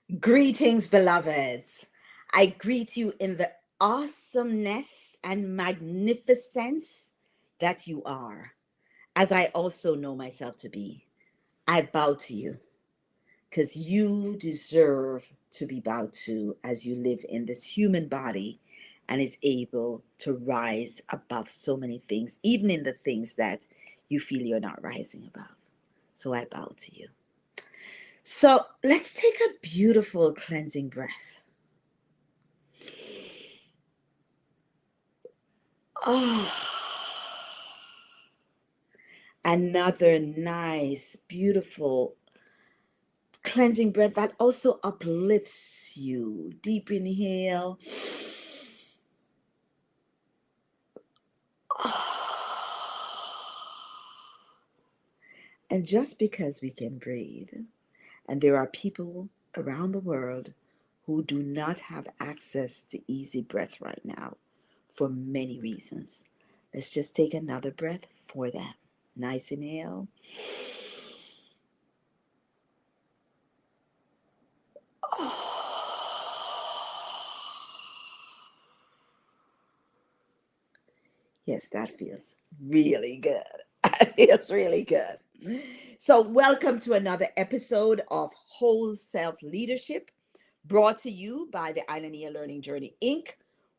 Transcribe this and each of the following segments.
Greetings, beloveds. I greet you in the awesomeness and magnificence that you are, as I also know myself to be. I bow to you because you deserve to be bowed to as you live in this human body and is able to rise above so many things, even in the things that you feel you're not rising above. So I bow to you. So let's take a beautiful cleansing breath. Oh, another nice, beautiful cleansing breath that also uplifts you. Deep inhale. And just because we can breathe, and there are people around the world who do not have access to easy breath right now for many reasons. Let's just take another breath for them. Nice inhale. Yes, that feels really good. That feels really good. So, welcome to another episode of WholeSelf Leadership, brought to you by the Aina-Nia Learning Journey, Inc.,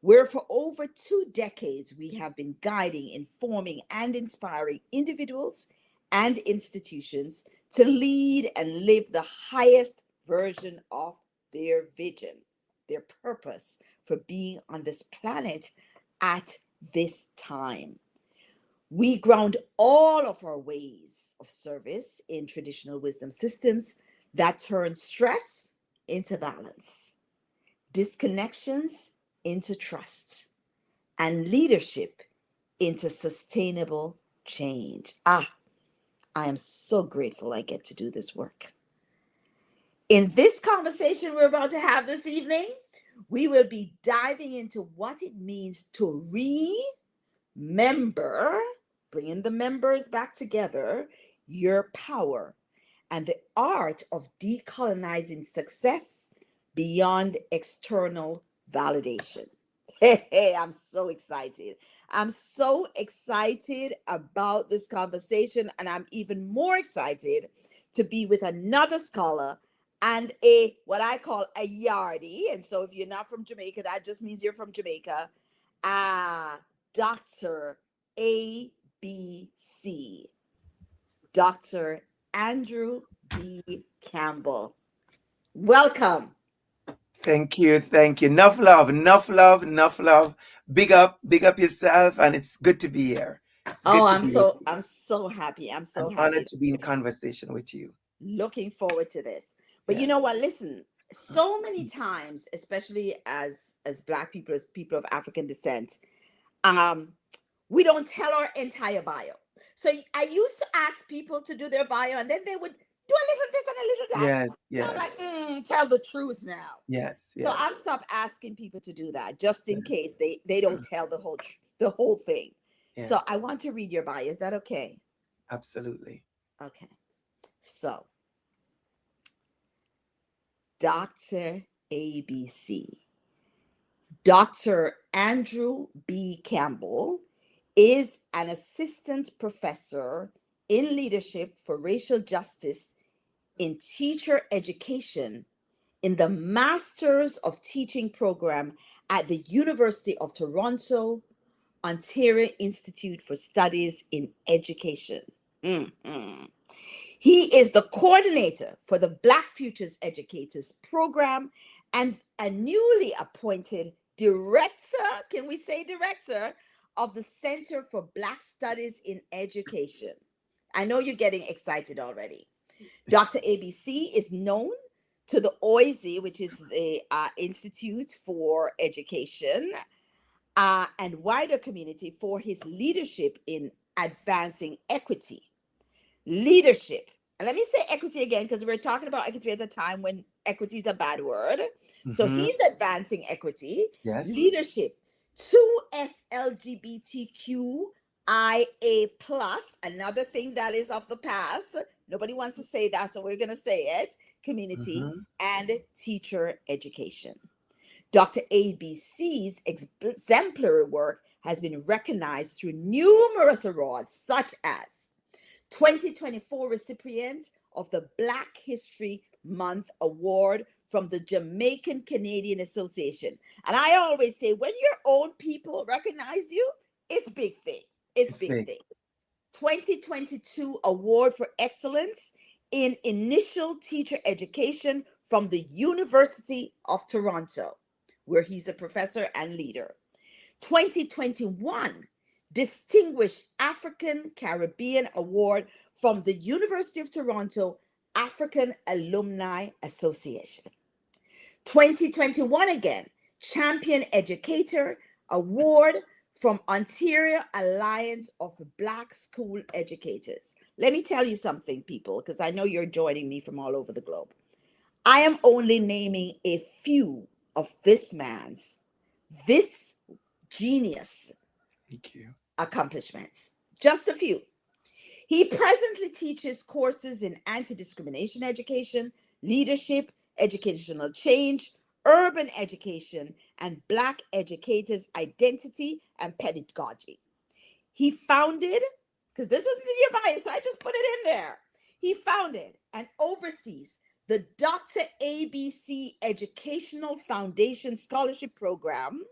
where for over 2 decades we have been guiding, informing, and inspiring individuals and institutions to lead and live the highest version of their vision, their purpose for being on this planet at this time. We ground all of our ways of service in traditional wisdom systems that turn stress into balance, disconnections into trust, and leadership into sustainable change. I am so grateful I get to do this work. In this conversation we're about to have this evening, we will be diving into what it means to remember, bringing the members back together, your power, and the art of decolonizing success beyond external validation. Hey, I'm so excited. I'm so excited about this conversation, and I'm even more excited to be with another scholar and a what I call a yardie. And so if you're not from Jamaica, that just means you're from Jamaica. Dr. ABC, Dr. Andrew B. Campbell. Welcome. Thank you, thank you. Enough love, enough love, enough love. Big up yourself, and it's good to be here. It's Oh, good to be with you. I'm so happy. I'm so I'm honored happy. to be in conversation with you. Looking forward to this. But you Yes. know what? Listen, so many times, especially as Black people, as people of African descent, um, we don't tell our entire bio. So I used to ask people to do their bio, and then they would do a little this and a little that. Yes, And I'm like, yes, tell the truth now. yes, So I've yes, stopped asking people to do that just in yes, case they don't tell the whole thing. So yes, I want to read your bio. Is that okay? absolutely. Okay. So Dr. ABC, Dr. Andrew B. Campbell is an assistant professor in leadership for racial justice in teacher education in the Masters of Teaching program at the University of Toronto, Ontario Institute for Studies in Education. Mhm. He is the coordinator for the Black Futures Educators program and a newly appointed director, can we say director, of the Center for Black Studies in Education. I know you're getting excited already. Dr. ABC is known to the OISE, which is the Institute for Education, and wider community for his leadership in advancing equity. Leadership. And let me say equity again, because we're talking about equity at a time when equity is a bad word. So Mm-hmm. he's advancing equity, Yes, leadership, 2SLGBTQIA plus, another thing that is of the past. Nobody wants to say that, so we're going to say it. community, Mhm. and teacher education. Dr. ABC's exemplary work has been recognized through numerous awards, such as 2024 recipient of the Black History Month Award from the Jamaican Canadian Association. And I always say, when your own people recognize you, it's big thing. It's It's big big. thing. 2022 Award for Excellence in Initial Teacher Education from the University of Toronto, where he's a professor and leader. 2021 Distinguished African Caribbean Award from the University of Toronto African Alumni Association. 2021 again, Champion Educator Award from Ontario Alliance of Black School Educators. Let me tell you something, people, because I know you're joining me from all over the globe. I am only naming a few of this genius Thank you. accomplishments. Just a few. He presently teaches courses in anti-discrimination education, leadership, educational change, urban education, and Black educators' identity and pedagogy. He founded, because this wasn't in your bio, so I just put it in there. He founded and oversees the Dr.ABC Educational Foundation Scholarship Program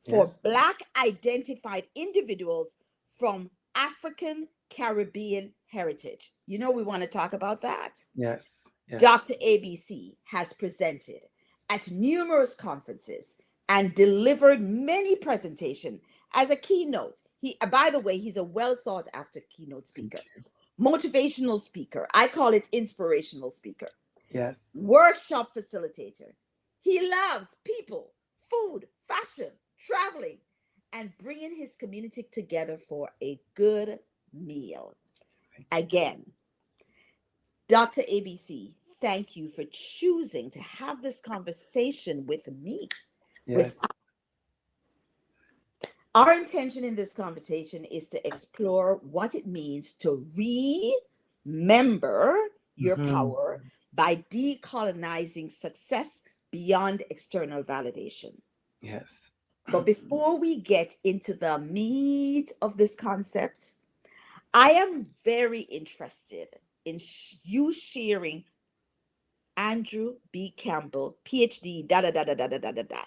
for Yes. Black identified individuals from African Caribbean heritage. You know, we want to talk about that. Yes. Yes. Dr. ABC has presented at numerous conferences and delivered many presentations as a keynote. By the way, he's a well sought after keynote Thank speaker, you. motivational speaker. I call it inspirational speaker, Yes. workshop facilitator. He loves people, food, fashion, traveling, and bringing his community together for a good meal. Again, Dr. ABC, thank you for choosing to have this conversation with me. With Yes. our intention in this conversation is to explore what it means to remember your Hmm. power by decolonizing success beyond external validation. Yes. But before we get into the meat of this concept, I am very interested in you sharing Andrew B. Campbell, PhD, da da da da da da da da da.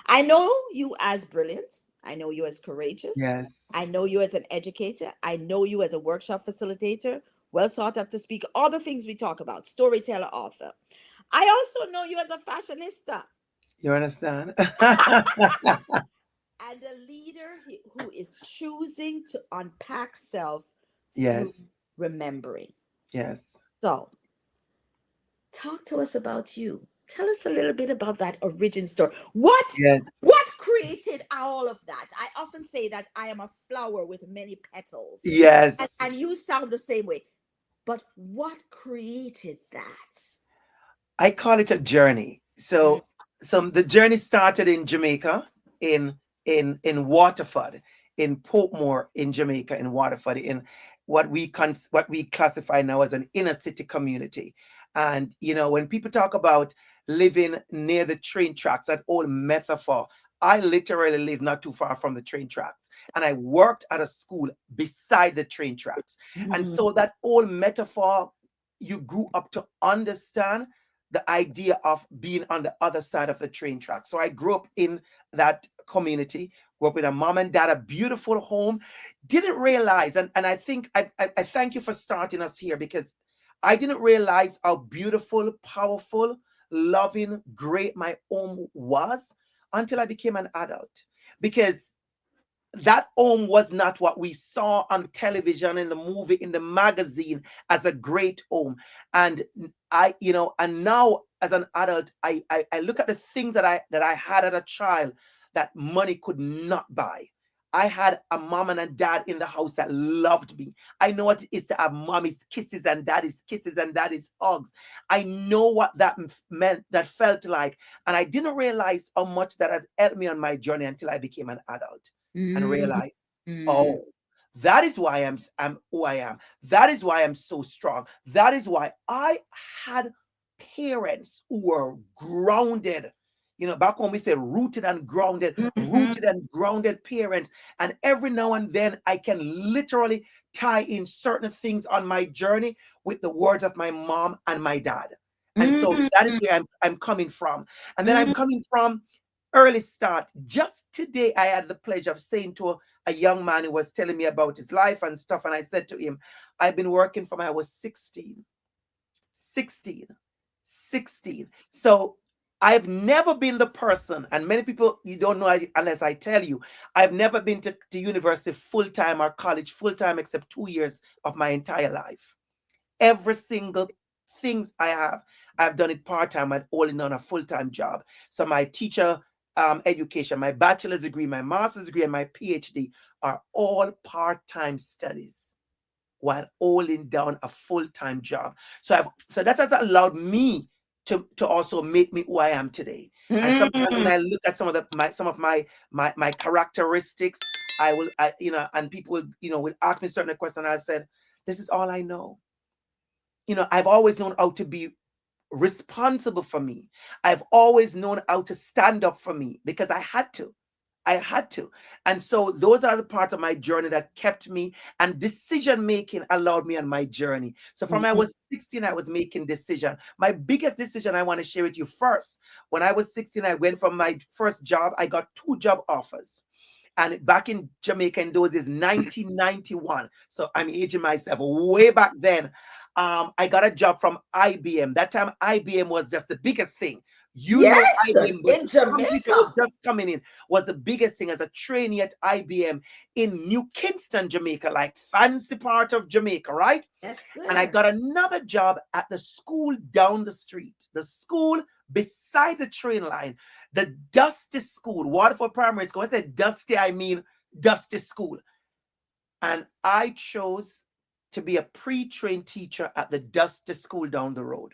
I know you as brilliant. I know you as courageous. Yes. I know you as an educator. I know you as a workshop facilitator, well sought after speaker, all the things we talk about, storyteller, author. I also know you as a fashionista You understand? and a leader who is choosing to unpack self through Yes. remembering. Yes. So, talk to us about you. Tell us a little bit about that origin story. Yes. What created all of that? I often say that I am a flower with many petals, Yes. and you sound the same way. But what created that? I call it a journey. Mm, So the journey started in Jamaica, in Waterford, in Portmore, in Jamaica, in Waterford, in what we classify now as an inner city community. And when people talk about living near the train tracks, that old metaphor. I literally live not too far from the train tracks, and I worked at a school beside the train tracks. And mm, so that old metaphor, you grew up to understand the idea of being on the other side of the train track. So I grew up in that community, grew up with a mom and dad, a beautiful home. Didn't realize, and I think I thank you for starting us here, because I didn't realize how beautiful, powerful, loving, great my home was until I became an adult. Because that home was not what we saw on television, in the movie, in the magazine, as a great home. And and now as an adult, I look at the things that I had as a child that money could not buy. I had a mom and a dad in the house that loved me. I know what it is to have mommy's kisses and daddy's hugs. I know what that meant, that felt like. And I didn't realize how much that had helped me on my journey until I became an adult and mm, realize, mm. oh, that is why I'm who I am. That is why I'm so strong. That is why I had parents who were grounded. Back when we say rooted and grounded, Mhm. rooted and grounded parents. And every now and then I can literally tie in certain things on my journey with the words of my mom and my dad. And so that is where I'm coming from. And then I'm coming from early start. Just today, I had the pleasure of saying to a young man who was telling me about his life and stuff. And I said to him, I've been working from I was 16. 16. 16. So I've never been the person, and many people, you don't know unless I tell you, I've never been to university full time or college full time except 2 years of my entire life. Every single things I've done it part time and only on a full time job. So my teacher education, my bachelor's degree, my master's degree, and my PhD are all part time studies while holding down a full-time job. So that has allowed me to also make me who I am today. And sometimes when I look at some of my characteristics, and people will ask me certain questions, and I said, this is all I know. I've always known how to be responsible for me. I've always known how to stand up for me because I had to. And so those are the parts of my journey that kept me, and decision making allowed me on my journey. So from I was 16, I was making decision. My biggest decision I want to share with you first. When I was 16, I went from my first job. I got 2 job offers. And back in Jamaica in those is 1991. So I'm aging myself way back then. I got a job from IBM. That time IBM was just the biggest thing. Yes, IBM, but in the computer was Jamaica. just coming in, was the biggest thing as a trainee at IBM in New Kingston, Jamaica, like fancy part of Jamaica, right? Yes, And I sir. got another job at the school down the street, the school beside the train line, the Dusty School, Waterford Primary School. I said Dusty, I mean Dusty School. And I chose to be a pre-trained teacher at the Dusty School down the road.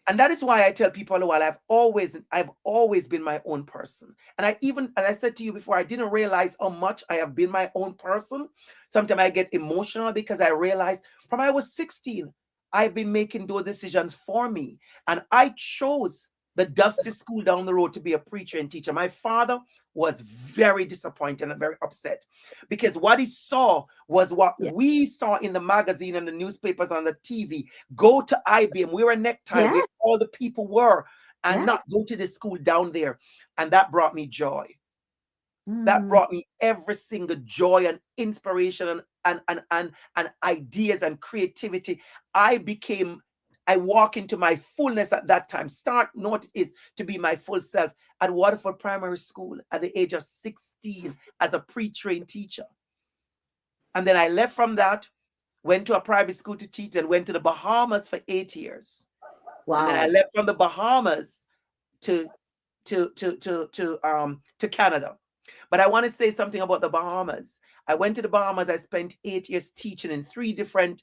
And that is why I tell people, while I've always been my own person. And I said to you before, I didn't realize how much I have been my own person. Sometimes I get emotional because I realize from I was 16, I've been making those decisions for me. And I chose the Dusty School down the road to be a preacher and teacher. My father was very disappointed and very upset because what he saw was what we saw in the magazine and the newspapers on the TV. Go to IBM, wear a necktie where all the people were, and not go to the school down there. And that brought me joy. That brought me every single joy and inspiration and ideas and creativity. I walk into my fullness at that time. Start what it is to be my full self at Waterford Primary School at the age of 16 as a pre-trained teacher. And then I left from that, went to a private school to teach, and went to the Bahamas for 8 years. Wow. And then I left from the Bahamas to Canada. But I want to say something about the Bahamas. I went to the Bahamas. I spent 8 years teaching in 3 different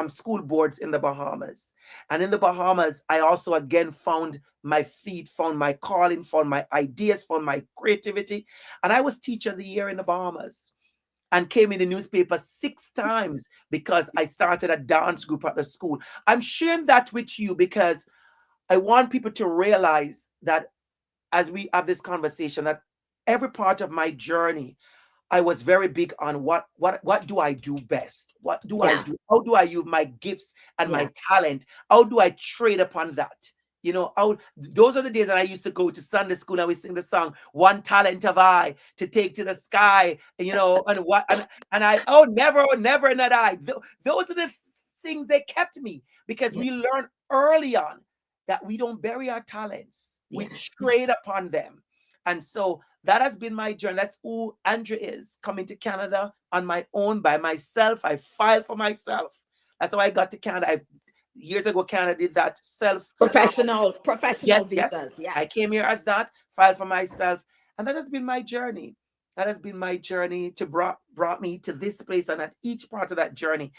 school boards in the Bahamas. And in the Bahamas, I also again found my feet, found my calling, found my ideas, found my creativity. And I was teacher of the year in the Bahamas and came in the newspaper 6 times because I started a dance group at the school. I'm sharing that with you because I want people to realize that as we have this conversation, that every part of my journey, I was very big on what do I do best? What do I do? How do I use my gifts and my talent? How do I trade upon that? Those are the days that I used to go to Sunday school and we sing the song, "One talent have I to take to the sky," and never not I. Those are the things that kept me because we learned early on that we don't bury our talents. We trade upon them. And so that has been my journey. That's who Andrea is, coming to Canada on my own, by myself. I filed for myself. That's how I got to Canada. Years ago, Canada did that professional yes. visas. Yes. I came here as that, filed for myself. And that has been my journey. That has been my journey to brought me to this place. And at each part of that journey,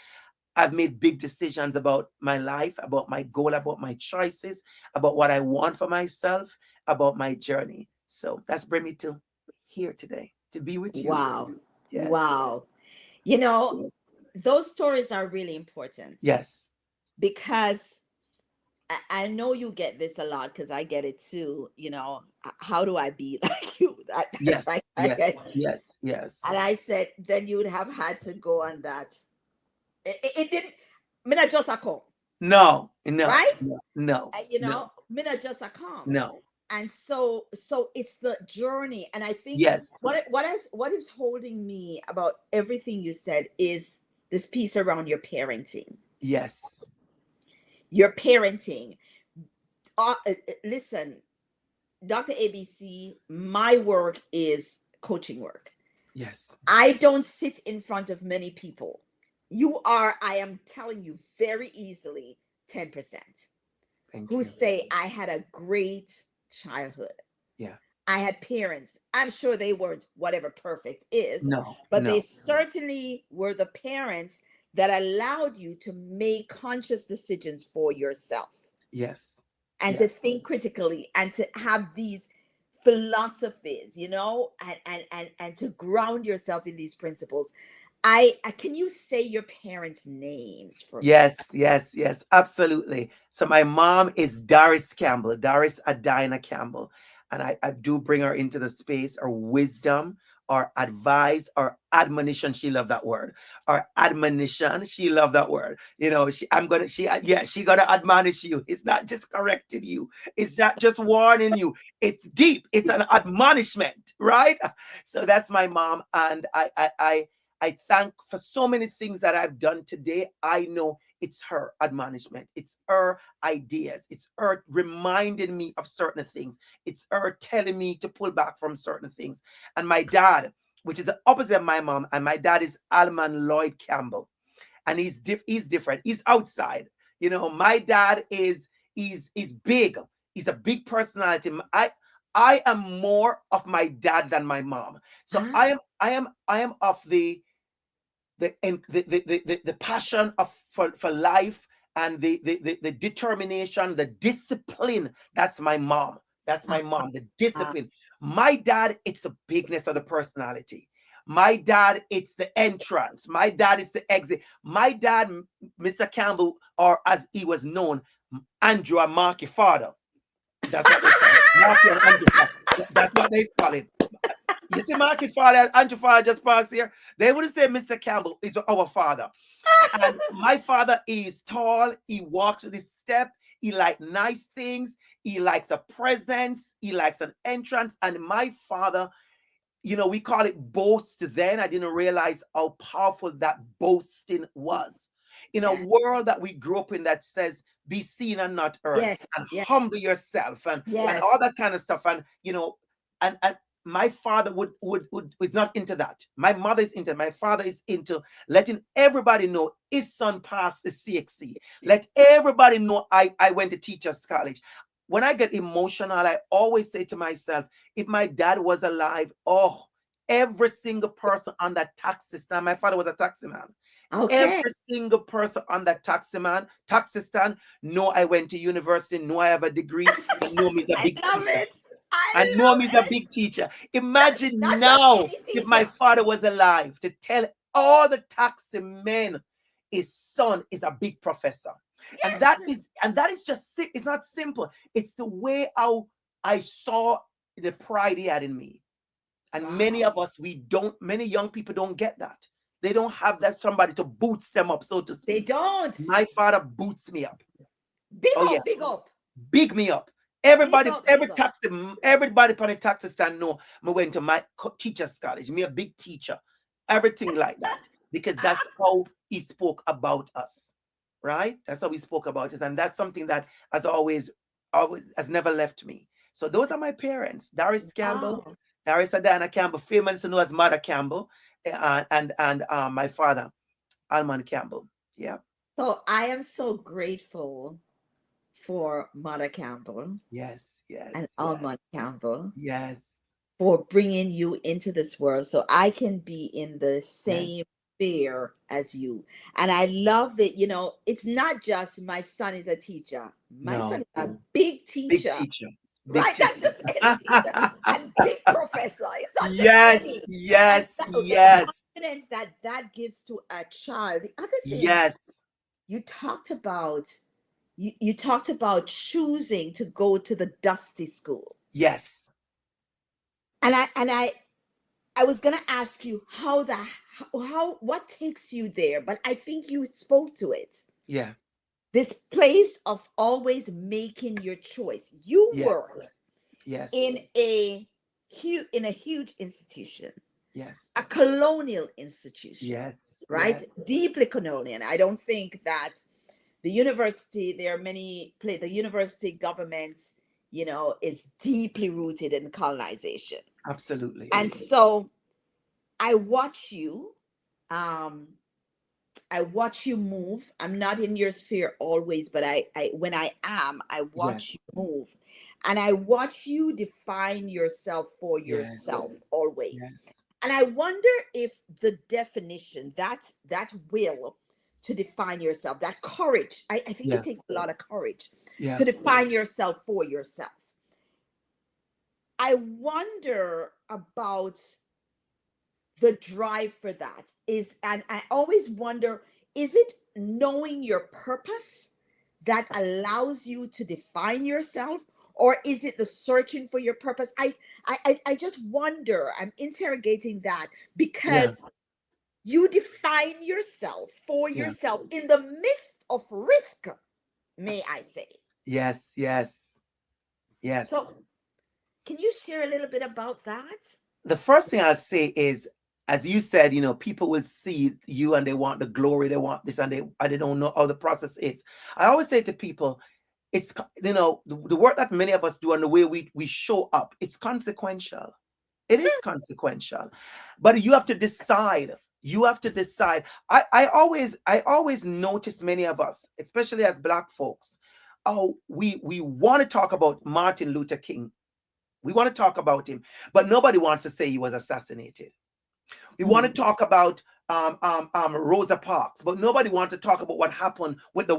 I've made big decisions about my life, about my goal, about my choices, about what I want for myself, about my journey. So that's bring me to here today, to be with you. Wow. Yes. Wow. Those stories are really important. Yes. Because I know you get this a lot because I get it too. How do I be like you? That's Yes, like yes, yes, yes. and I said, then you would have had to go on that. It didn't. Me not just a come, No, no, right? no, no, no, Me not just a come. no. And so it's the journey. And I think Yes, what is holding me about everything you said is this piece around your parenting. yes, Your parenting. Listen, Dr. ABC, my work is coaching work. yes. I don't sit in front of many people. I am telling you very easily, 10% Thank who you. say, I had a great childhood. Yeah. I had parents. I'm sure they weren't whatever perfect is, No, but they no. certainly were the parents that allowed you to make conscious decisions for yourself Yes, and to yes, think critically and to have these philosophies, and to ground yourself in these principles. I can you say your parents' names for me? yes, yes, yes. Absolutely. So my mom is Doris Campbell, Doris Adina Campbell, and I do bring her into the space, or wisdom, or advice, or admonition. She loved that word. Or admonition. She loved that word. She gonna admonish you. It's not just correcting you. It's not just warning you. It's deep. It's an admonishment, right? So that's my mom, and I thank for so many things that I've done today. I know it's her admonishment. It's her ideas. It's her reminding me of certain things. It's her telling me to pull back from certain things. And my dad, which is the opposite of my mom, and my dad is Alman Lloyd Campbell. And he's different. He's outside. My dad is big. He's a big personality. I am more of my dad than my mom. So Ah, I am of the passion for life, and the determination, the discipline. That's my mom. That's my ah, mom. The ah. discipline. My dad, it's the bigness of the personality. My dad, it's the entrance. My dad is the exit. My dad, Mr. Campbell, or as he was known, Andrew and Marky father. That's what they call it. Marky and Andrew father. That's what they call it. You see, Marky father and Andrew father just passed here. They would say Mr. Campbell is our father. And my father is tall. He walks with his step. He likes nice things. He likes a presence. He likes an entrance. And my father, we call it boast then. I didn't realize how powerful that boasting was. In a Yes, world that we grew up in that says, be seen and not heard, yes, and yes, humble yourself, and yes, all that kind of stuff. And my father would is not into that. My mother is into, my father is into letting everybody know his son passed the CXC. Let everybody know I went to teachers college. When I get emotional, I always say to myself, if my dad was alive, oh, every single person on that taxi stand, my father was a taxi man. okay. Every single person on that taxi stand, know I went to university, know I have a degree, and know me as a I big love teacher. it. I And know love me as a it. big teacher. not Imagine not just now any if my teacher. father was alive to tell all the taxi men his son is a big professor. And Yes, that is just it's not simple. It's the way how I saw the pride he had in me. And many wow, of us, many young people don't get that. They don't have that somebody to boost them up, so to they speak. don't. My father boots me up. Big Oh yeah, up, big up, big me up. big Everybody, up, big up. everybody on the taxi stand know me went to my teacher's college. Me a big teacher, everything like that, because that's how he spoke about us, right? That's how he spoke about us, and that's something that has always has never left me. So those are my parents: Doris Campbell, Wow. Doris Adana Campbell, famous to know as Mother Campbell, and my father, Alman Campbell. Yeah. So I am so grateful for Mother Campbell Yes. and Yes. Yes. Almond Campbell Yes. for bringing you into this world so I can be in the Yes. same sphere as you. And I love that, it's not just my son is a teacher. My son No. is a big Big teacher, teacher. Big right? Not teacher. just any teacher and big professor. It's not just Yes. any. And Yes. the Yes. confidence that gives to a child. The other thing Yes. you talked about, you talked about choosing to go to the dusty school. Yes. And I was gonna ask you how what takes you there, but I think you spoke to it. Yeah. This place of always making your choice. You Yes. were Yes. in a huge institution, Yes. a colonial institution, Yes. right? Yes. Deeply colonial. I don't think that the university, there are many the university government, is deeply rooted in colonization. Absolutely. And so I watch you, um, I watch you move. I'm not in your sphere always, but I when I am, I watch you Yes. move. And I watch you define yourself for Yes. yourself always. Yes. And I wonder if the definition, that will to define yourself, that courage, I think Yeah. it takes a lot of courage Yeah. to define yourself for yourself. I wonder about the drive for that is, and I always wonder, is it knowing your purpose that allows you to define yourself, or is it the searching for your purpose? I just wonder. I'm interrogating that Yeah. because you define yourself for Yeah. yourself in the midst of risk, may I say. Yes. Yes. Yes. So can you share a little bit about that? The first thing I'll say is, as you said, people will see you and they want the glory, they want this, and they don't know how the process is. I always say to people, it's the work that many of us do and the way we show up, it's consequential. It is consequential, but you have to decide. You have to decide. I always notice many of us, especially as Black folks, oh, we want to talk about Martin Luther King. We want to talk about him, but nobody wants to say he was assassinated. We want to talk about Rosa Parks, but nobody wants to talk about what happened with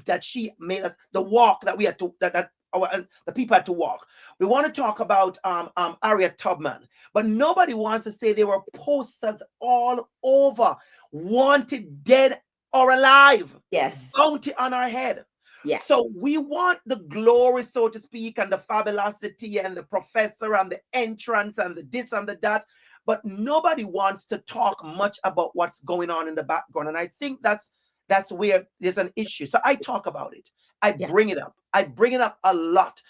that she made us, the walk that we had to the people had to walk. We want to talk about Harriet Tubman, but nobody wants to say there were posters all over, wanted dead or alive, Yes. bounty on our head. Yeah. So we want the glory, so to speak, and the fabulosity and the professor and the entrance and the this and the that. But nobody wants to talk much about what's going on in the background. And I think that's where there's an issue. So I talk about it. I Yeah. bring it up. I bring it up a lot.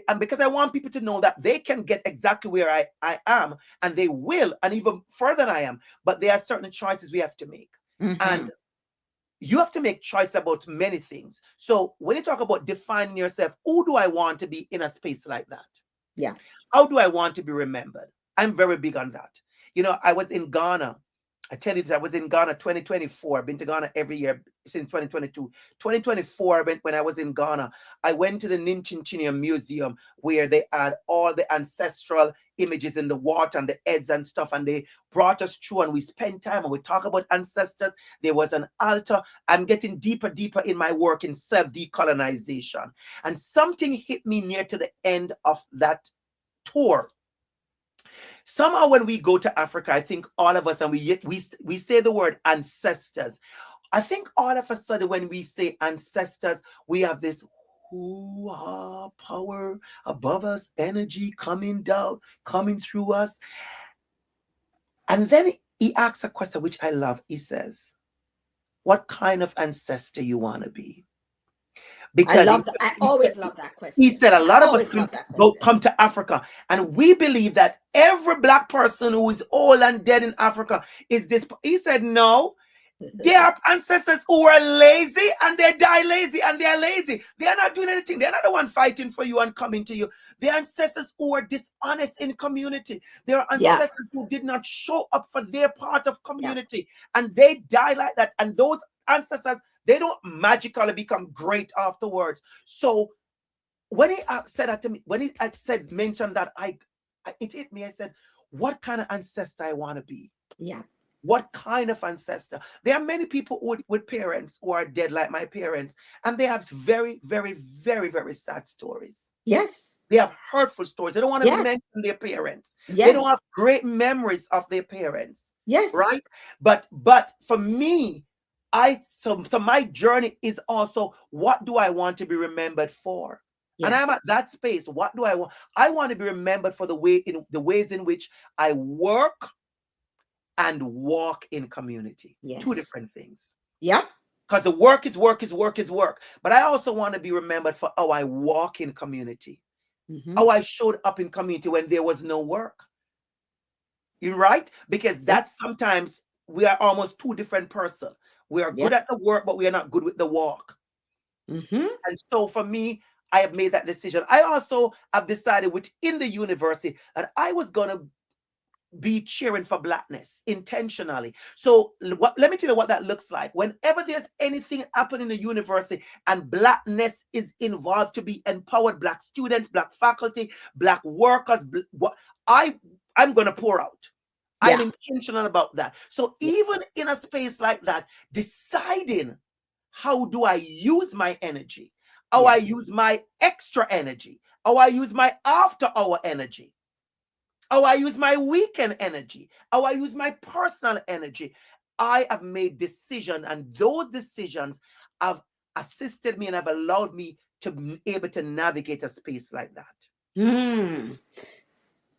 And because I want people to know that they can get exactly where I am, and they will, and even further than I am. But there are certain choices we have to make. And you have to make choice about many things. So when you talk about defining yourself, who do I want to be in a space like that? Yeah. How do I want to be remembered? I'm very big on that. I was in Ghana. I tell you this, I was in Ghana 2024. I've been to Ghana every year since 2022. 2024, when I was in Ghana, I went to the Ninchinchinio Museum where they had all the ancestral images in the water and the heads and stuff. And they brought us through and we spent time and we talk about ancestors. There was an altar. I'm getting deeper in my work in self-decolonization. And something hit me near to the end of that tour. Somehow when we go to Africa, I think all of us, and we say the word ancestors. I think all of a sudden when we say ancestors, we have this power above us, energy coming down, coming through us. And then he asks a question which I love. He says, what kind of ancestor you want to be? Because I always love that question. He said a lot of us come to Africa, and we believe that every Black person who is old and dead in Africa is this. He said, no, there are ancestors who are lazy and they die lazy and they are lazy. They are not doing anything. They're not the one fighting for you and coming to you. They are ancestors who are dishonest in community. There are ancestors who did not show up for their part of community, and they die like that. And those ancestors, they don't magically become great afterwards. So when he said that to me, when he mentioned that, it hit me. I said, what kind of ancestor I want to be? Yeah. What kind of ancestor? There are many people with parents who are dead like my parents, and they have very, very, very, very sad stories. Yes. They have hurtful stories. They don't want to mention their parents. Yes. They don't have great memories of their parents. Yes. Right? But for me, So my journey is also, what do I want to be remembered for? And I'm Yes. at that space. What do I want? I want to be remembered for the ways in which I work and walk in community. Two Yes. different things. Yep. Because the work is work is work is work. But I also want to be remembered for how I walk in community, how I showed up in community when there was no work. You're right? Because that's sometimes we are almost two different persons. We are good at the work, but we are not good with the walk. And so for me, I have made that decision. I also have decided within the university that I was going to be cheering for Blackness intentionally. So let me tell you what that looks like. Whenever there's anything happening in the university and Blackness is involved, to be empowered, Black students, Black faculty, Black workers, I'm going to pour out. I'm intentional about that. So even in a space like that, deciding how do I use my energy, how I use my extra energy, how I use my after hour energy, how I use my weekend energy, how I use my personal energy. I have made decisions, and those decisions have assisted me and have allowed me to be able to navigate a space like that.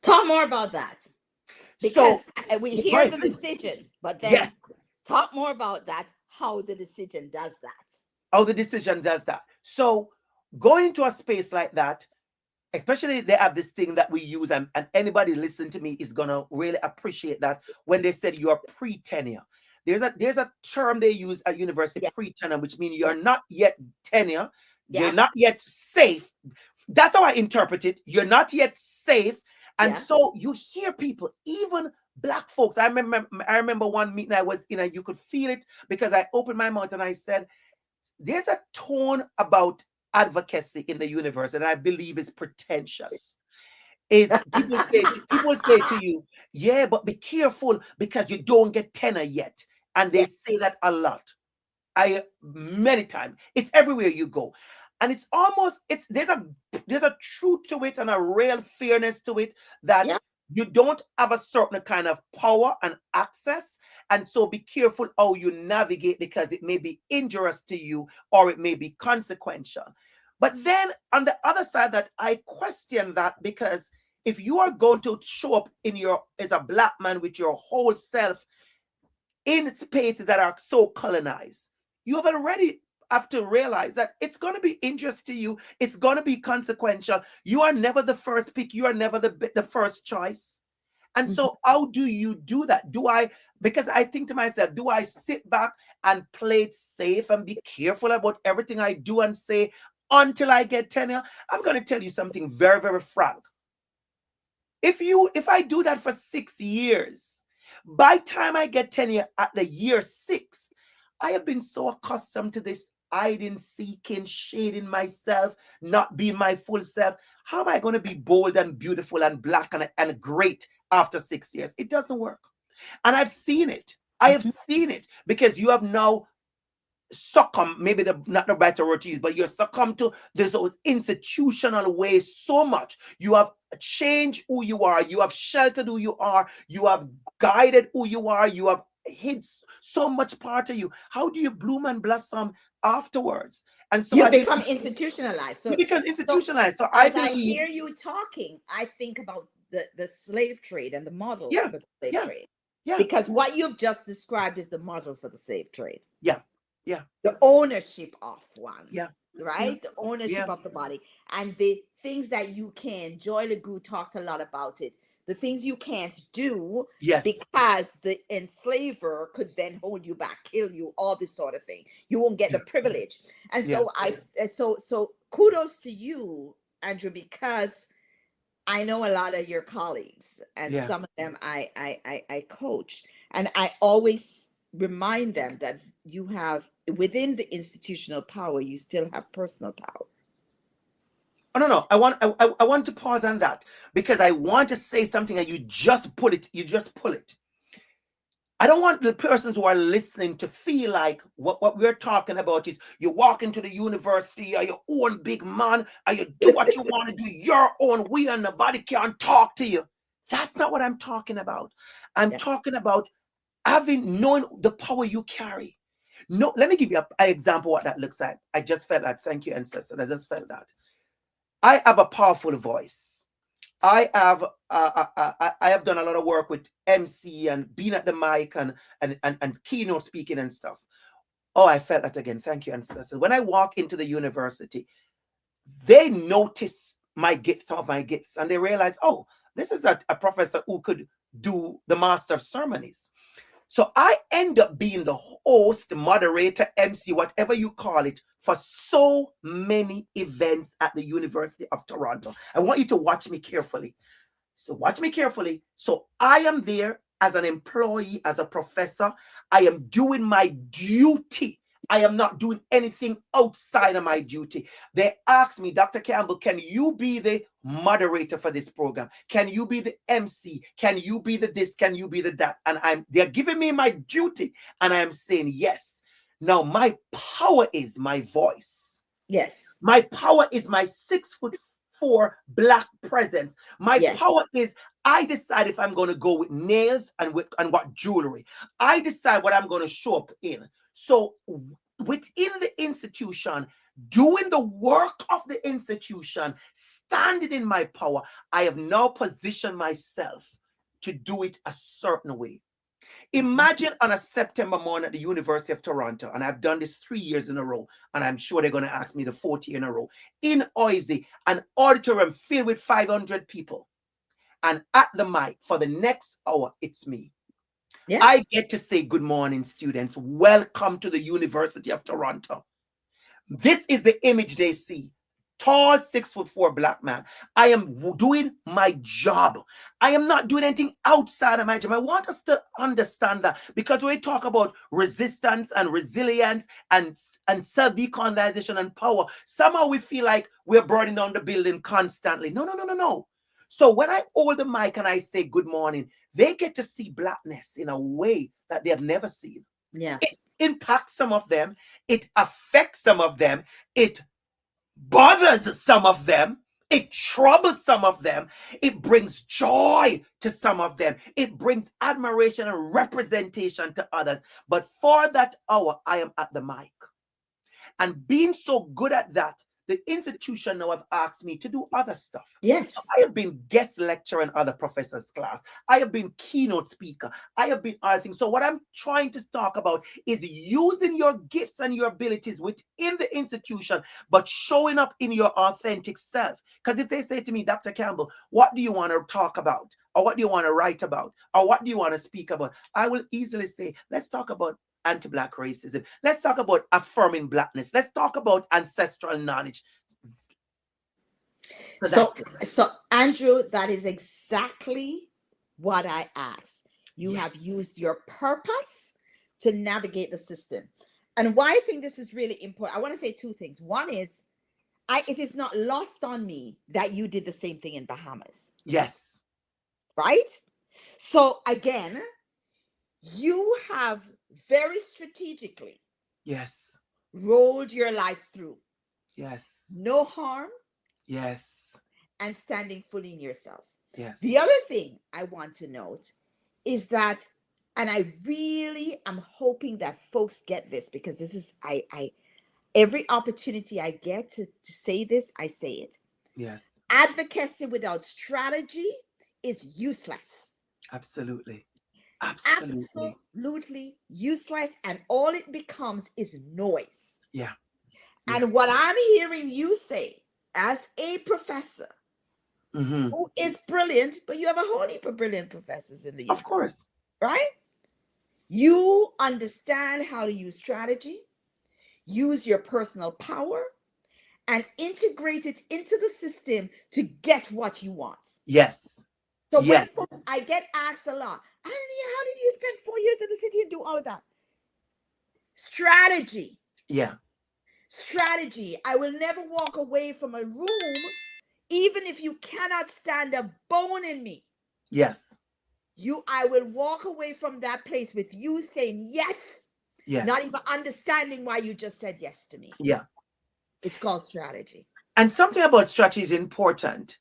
Talk more about that. Because we hear the decision, but then talk more about that, how the decision does that. How the decision does that. So going to a space like that, especially they have this thing that we use, and anybody listening to me is gonna really appreciate that when they said you're pre-tenure. There's a term they use at university, pre-tenure, which means you're not yet tenure, you're not yet safe. That's how I interpret it. You're not yet safe. And so you hear people, even Black folks. I remember one meeting I was in, and you could feel it because I opened my mouth and I said, there's a tone about advocacy in the universe, and I believe is pretentious. Is people say to you, yeah, but be careful because you don't get tenure yet. And they say that a lot. Many times. It's everywhere you go. And it's almost, there's a truth to it and a real fairness to it that you don't have a certain kind of power and access. And so be careful how you navigate, because it may be injurious to you or it may be consequential. But then on the other side, that I question that, because if you are going to show up as a Black man with your whole self in spaces that are so colonized, you have already have to realize that it's going to be injurious to you. It's going to be consequential. You are never the first pick. You are never the first choice. And so how do you do that? Because I think to myself, do I sit back and play it safe and be careful about everything I do and say until I get tenure? I'm going to tell you something very, very frank. If I do that for 6 years, by time I get tenure at the year 6, I have been so accustomed to this hiding, seeking, shading myself, not being my full self. How am I going to be bold and beautiful and Black and great after 6 years? It doesn't work. And I've seen it. I have seen it, because you have now succumb, maybe not the better word to use, but you're succumb to this institutional ways so much. You have changed who you are. You have sheltered who you are. You have guided who you are. You have hid so much part of you. How do you bloom and blossom afterwards? And so you become institutionalized. You become institutionalized. So as I hear you talking, I think about the slave trade and the model for the slave trade. Because what you've just described is the model for the slave trade. The ownership of one. Right? The ownership of the body. And the things that you can. Joy Legoo talks a lot about it. The things you can't do because the enslaver could then hold you back, kill you, all this sort of thing. You won't get the privilege. And so so kudos to you, Andrew, because I know a lot of your colleagues, and some of them I coach, and I always remind them that you have, within the institutional power, you still have personal power. Oh, no. I want to pause on that, because I want to say something and you just pull it. I don't want the persons who are listening to feel like what we're talking about is you walk into the university, are your own big man, and you do what you want to do, your own way, and nobody can talk to you. That's not what I'm talking about. I'm talking about knowing the power you carry, No, let me give you an example what that looks like. I just felt that. Thank you, ancestors. I just felt that. I have a powerful voice. I have done a lot of work with MC and being at the mic and keynote speaking and stuff. Oh, I felt that again. Thank you, ancestors. When I walk into the university, they notice my gifts, some of my gifts, and they realize, oh, this is a professor who could do the master of ceremonies. So I end up being the host, moderator, MC, whatever you call it, for so many events at the University of Toronto. I want you to watch me carefully. So watch me carefully. So I am there as an employee, as a professor. I am doing my duty. I am not doing anything outside of my duty. They asked me, Dr. Campbell, can you be the moderator for this program? Can you be the MC? Can you be the this? Can you be the that? And they're giving me my duty, and I am saying yes. Now my power is my voice. Yes. My power is my 6'4" Black presence. My power is I decide if I'm going to go with nails and what jewelry. I decide what I'm going to show up in. So within the institution, doing the work of the institution, standing in my power, I have now positioned myself to do it a certain way. Imagine on a September morning at the University of Toronto, and I've done this 3 years in a row, and I'm sure they're going to ask me the 4th year in a row, in Oise, an auditorium filled with 500 people. And at the mic for the next hour, it's me. Yeah. I get to say, good morning, students. Welcome to the University of Toronto. This is the image they see. Tall, 6'4" Black man. I am doing my job. I am not doing anything outside of my job. I want us to understand that, because when we talk about resistance and resilience and self-decolonization and power, somehow we feel like we're burning down the building constantly. No. So when I hold the mic and I say good morning, they get to see Blackness in a way that they have never seen. Yeah. It impacts some of them. It affects some of them. It bothers some of them. It troubles some of them. It brings joy to some of them. It brings admiration and representation to others. But for that hour, I am at the mic. And being so good at that, the institution now have asked me to do other stuff. Yes. So I have been guest lecturer in other professors' class. I have been keynote speaker. I have been other things. So what I'm trying to talk about is using your gifts and your abilities within the institution, but showing up in your authentic self. Because if they say to me, Dr. Campbell, what do you want to talk about? Or what do you want to write about? Or what do you want to speak about? I will easily say, let's talk about anti-Black racism. Let's talk about affirming Blackness. Let's talk about ancestral knowledge. So Andrew, that is exactly what I asked. You have used your purpose to navigate the system. And why I think this is really important, I want to say two things. One is, it is not lost on me that you did the same thing in Bahamas. Yes. Right? So again, you have very strategically rolled your life through. Yes. No harm. Yes. And standing fully in yourself. Yes. The other thing I want to note is that, and I really am hoping that folks get this, because this is, I every opportunity I get to say this, I say it. Yes. Advocacy without strategy is useless. Absolutely. Absolutely useless. And all it becomes is noise. Yeah. And what I'm hearing you say as a professor who is brilliant, but you have a whole heap of brilliant professors in the university. Of course. Right? You understand how to use strategy, use your personal power, and integrate it into the system to get what you want. Yes. So when I get asked a lot, Aina-Nia, how did you spend 4 years in the city and do all of that? Strategy. Yeah. Strategy. I will never walk away from a room, even if you cannot stand a bone in me. Yes. I will walk away from that place with you saying yes. Yes. Not even understanding why you just said yes to me. Yeah. It's called strategy. And something about strategy is important.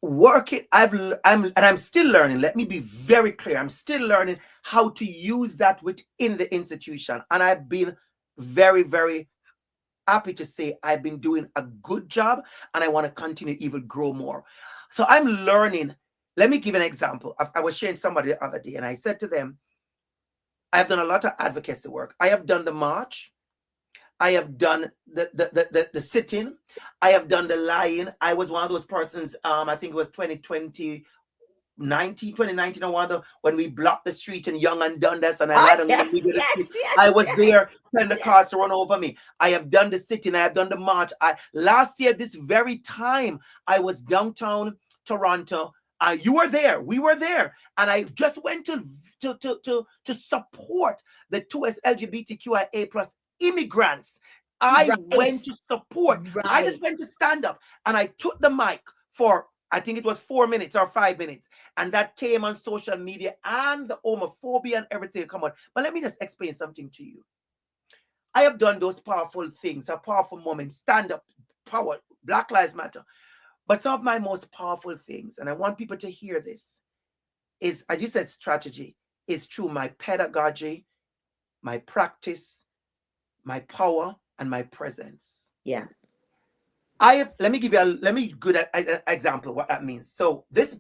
I'm still learning. Let me be very clear. I'm still learning how to use that within the institution. And I've been very, very happy to say I've been doing a good job, and I want to continue to even grow more. So I'm learning. Let me give an example. I was sharing somebody the other day, and I said to them, I have done a lot of advocacy work. I have done the march. I have done the sitting. I have done the lying. I was one of those persons, I think it was 2019 or one, when we blocked the street in Young and Dundas, and I lied on Yes, the street. yes, I was yes. there telling the cars to run over me. I have done the sitting. I have done the march. Last year, this very time, I was downtown Toronto. You were there. We were there, and I just went to support the 2S LGBTQIA plus immigrants. I went to support. I just went to stand up, and I took the mic for, I think it was 4 minutes or 5 minutes. And that came on social media, and the homophobia and everything come on. But let me just explain something to you. I have done those powerful things, a powerful moment, stand up, power, Black Lives Matter. But some of my most powerful things, and I want people to hear this, is, as you said, strategy, is through my pedagogy, my practice, my power, and my presence. Yeah. Let me give you a good example what that means. So this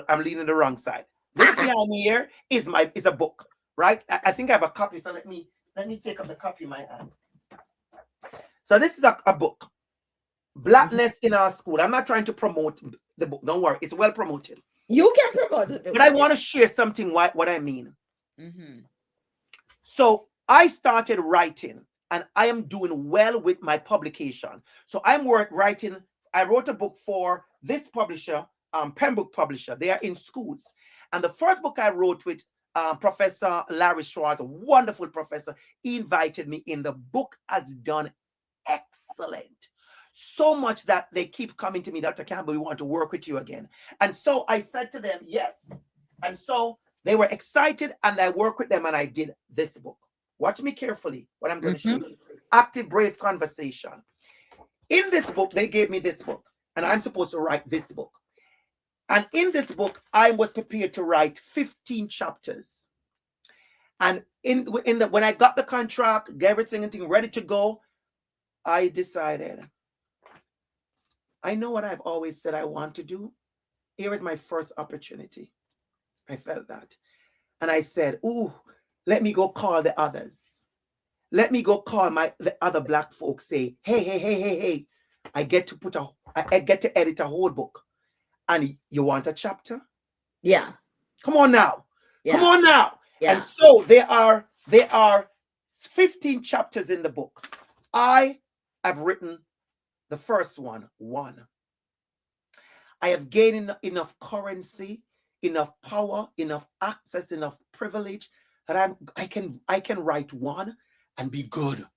I'm leaning the wrong side. This behind me here is a book, right? I think I have a copy. So let me take up the copy in my hand. So this is a book, Blackness in Our School. I'm not trying to promote the book. Don't worry, it's well promoted. You can promote it, but I want to share something what I mean. So I started writing, and I am doing well with my publication. So I'm writing. I wrote a book for this publisher, Pembroke Publisher. They are in schools. And the first book I wrote with Professor Larry Schwartz, a wonderful professor, he invited me in. The book has done excellent. So much that they keep coming to me, Dr. Campbell, we want to work with you again. And so I said to them, yes. And so they were excited, and I worked with them, and I did this book. Watch me carefully, what I'm going to show you. Active, Brave Conversation. In this book, they gave me this book, and I'm supposed to write this book. And in this book, I was prepared to write 15 chapters. And when I got the contract, gave everything ready to go, I decided, I know what I've always said I want to do. Here is my first opportunity. I felt that. And I said, ooh, let me go call the others. Let me go call the other Black folks, say, hey, I get to edit a whole book. And you want a chapter? Yeah. Come on now. Yeah. Come on now. Yeah. And so there are 15 chapters in the book. I have written the first one. I have gained enough currency, enough power, enough access, enough privilege that I can write one and be good.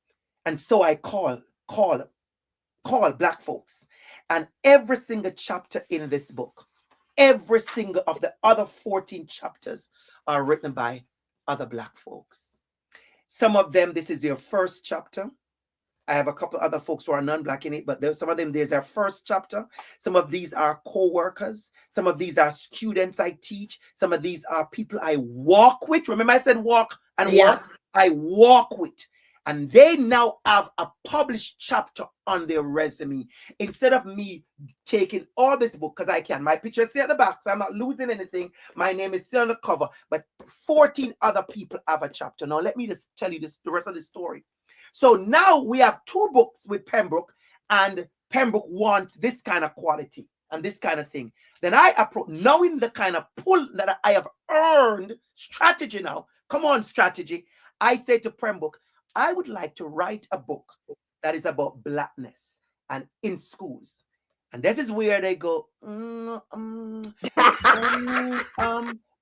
And so I call Black folks. And every single chapter in this book, every single of the other 14 chapters are written by other Black folks. Some of them, this is their first chapter. I have a couple other folks who are non-Black in it, but some of them, there's their first chapter. Some of these are co-workers. Some of these are students I teach. Some of these are people I walk with. Remember I said walk and work? I walk with. And they now have a published chapter on their resume. Instead of me taking all this book, because I can. My picture is at the back, so I'm not losing anything. My name is still on the cover. But 14 other people have a chapter. Now, let me just tell you the rest of the story. So now we have 2 books with Pembroke, and Pembroke wants this kind of quality and this kind of thing. Then I approach, knowing the kind of pull that I have earned, strategy now. Come on, strategy. I say to Pembroke, I would like to write a book that is about Blackness and in schools. And this is where they go,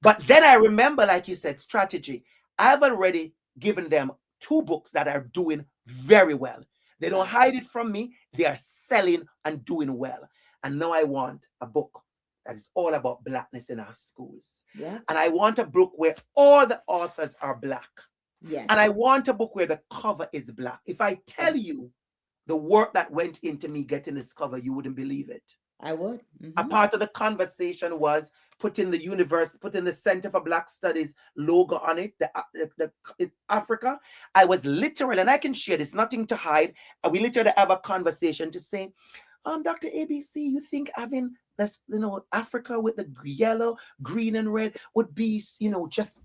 But then I remember, like you said, strategy. I've already given them 2 books that are doing very well. They don't hide it from me. They are selling and doing well. And now I want a book that is all about Blackness in our schools. Yeah. And I want a book where all the authors are Black. Yes. And I want a book where the cover is Black. If I tell you the work that went into me getting this cover, you wouldn't believe it. I would. A part of the conversation was putting the Center for Black Studies logo on it, Africa. I was literally, and I can share this, nothing to hide. We literally have a conversation to say, Dr. ABC, you think having this, Africa with the yellow, green, and red would be, just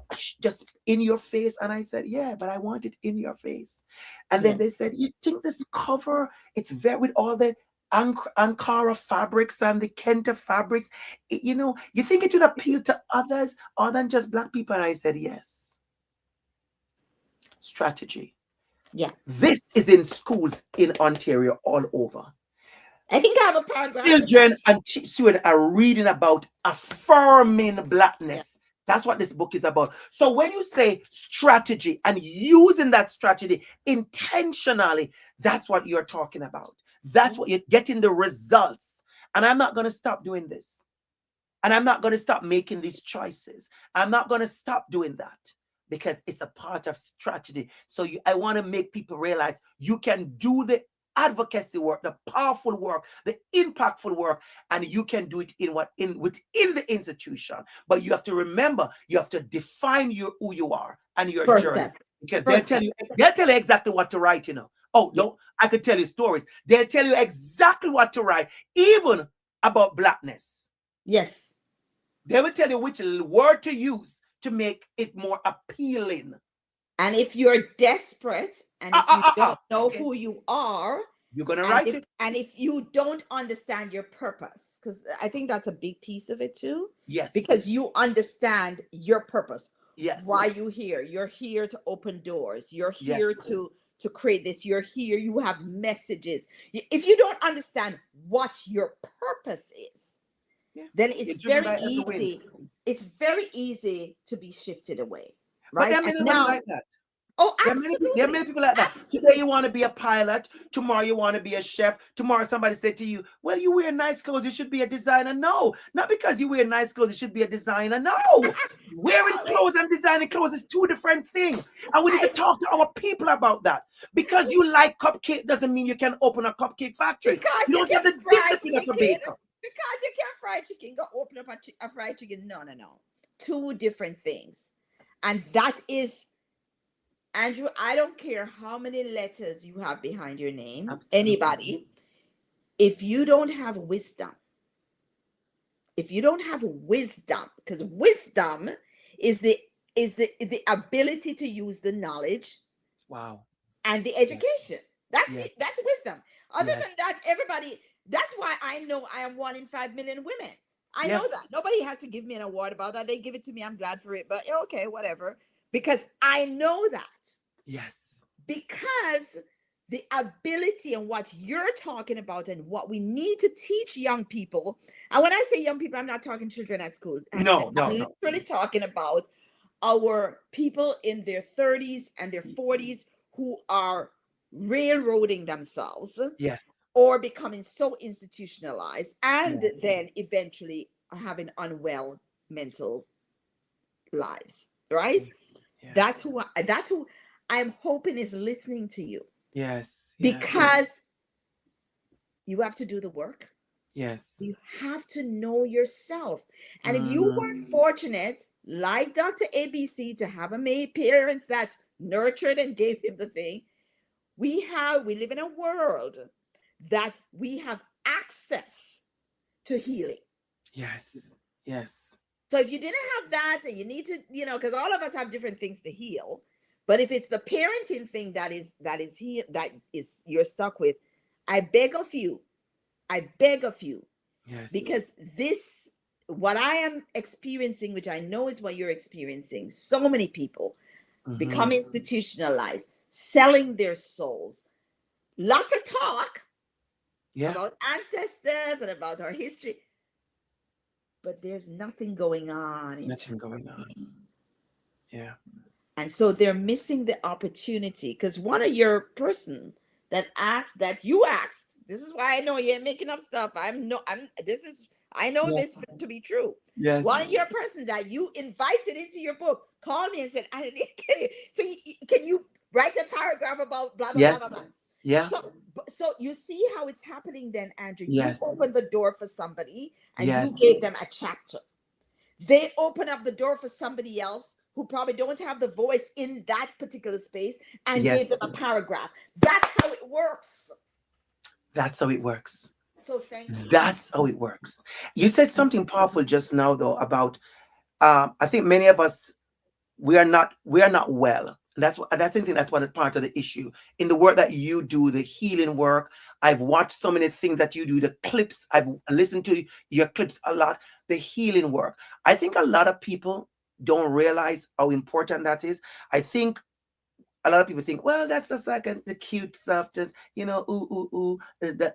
in your face? And I said, yeah, but I want it in your face. And then they said, you think this cover, it's very with all the Ankara fabrics and the Kenta fabrics, you think it would appeal to others other than just Black people? And I said, yes. Strategy. Yeah. This is in schools in Ontario all over. I think I have a paragraph. Children and students are reading about affirming Blackness. Yeah. That's what this book is about. So when you say strategy and using that strategy intentionally, that's what you're talking about. That's what you're getting the results. And I'm not going to stop doing this. And I'm not going to stop making these choices. I'm not going to stop doing that because it's a part of strategy. So I want to make people realize you can do the advocacy work, the powerful work, the impactful work, and you can do it within the institution. But you have to remember, you have to define who you are and your First journey. step. Because they'll tell you exactly what to write, Oh, no, I could tell you stories. They'll tell you exactly what to write, even about Blackness. Yes. They will tell you which word to use to make it more appealing. And if you're desperate and if you don't know who you are, you're going to write it. And if you don't understand your purpose, because I think that's a big piece of it too. Yes. Because you understand your purpose. Yes. Why you here? You're here to open doors. You're here to create this. You're here. You have messages. If you don't understand what your purpose is, then it's very easy. It's very easy to be shifted away. Right? But there are many like that. Oh, absolutely. There are many people like that. Today you want to be a pilot. Tomorrow you want to be a chef. Tomorrow somebody said to you, well, you wear nice clothes, you should be a designer. No, not because you wear nice clothes, you should be a designer. No. Wearing clothes and designing clothes is two different things. And we need to talk to our people about that. Because you like cupcake doesn't mean you can open a cupcake factory. Because you don't have the discipline of a baker. Because you can't fry chicken, go open up a fried chicken. No. Two different things. And that is, Andrew, I don't care how many letters you have behind your name, anybody, if you don't have wisdom, because wisdom is the ability to use the knowledge, and the education. That's wisdom. Other than that, everybody. That's why I know I am 1 in 5 million women. I know that. Nobody has to give me an award about that. They give it to me. I'm glad for it. But okay, whatever. Because I know that. Yes. Because the ability and what you're talking about and what we need to teach young people. And when I say young people, I'm not talking children at school. I'm literally talking about our people in their 30s and their 40s who are railroading themselves. Yes. Or becoming so institutionalized and then eventually having unwell mental lives, right? Yeah. That's who I'm hoping is listening to you. Yes. Because you have to do the work. Yes. You have to know yourself. And if you weren't fortunate, like Dr. ABC, to have parents that nurtured and gave him the thing, we live in a world that we have access to healing. Yes. So if you didn't have that and you need to, because all of us have different things to heal, but if it's the parenting thing that is you're stuck with, I beg of you, because what I am experiencing, which I know is what you're experiencing, so many people become institutionalized, selling their souls, lots of talk. About ancestors and about our history, but there's nothing going on. Yeah. And so they're missing the opportunity because one of your person that you asked, this is why I know you ain't making up stuff. I know this to be true. Yes. One of your person that you invited into your book called me and said, I didn't get it. So can you write a paragraph about blah, blah, blah, blah, blah. Yeah. So you see how it's happening then, Andrew. You Yes. opened the door for somebody and you Yes. gave them a chapter. They open up the door for somebody else who probably don't have the voice in that particular space and gave Yes. them a paragraph. That's how it works. That's how it works. So thank you. That's how it works. You said something powerful just now, though, about I think many of us, we are not well. That's what, and I think that's one part of the issue in the work that you do, the healing work. I've watched so many things that you do, the clips. I've listened to your clips a lot. The healing work. I think a lot of people don't realize how important that is. I think a lot of people think, well, that's just like the cute stuff, just ooh ooh ooh, ooh,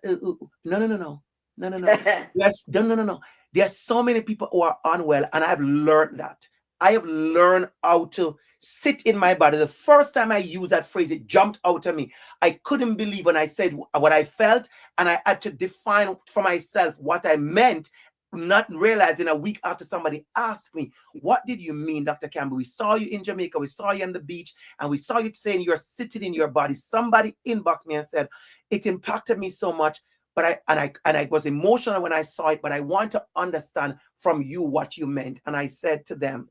ooh. No, no, no, no, no, no, no. Yes, no, no, no, no. There are so many people who are unwell, and I've learned that. I have learned how to sit in my body. The first time I used that phrase, it jumped out of me. I couldn't believe when I said what I felt, and I had to define for myself what I meant, not realizing a week after somebody asked me, what did you mean, Dr. Campbell? We saw you in Jamaica, we saw you on the beach, and we saw you saying you're sitting in your body. Somebody inboxed me and said, it impacted me so much, but I was emotional when I saw it, but I want to understand from you what you meant. And I said to them,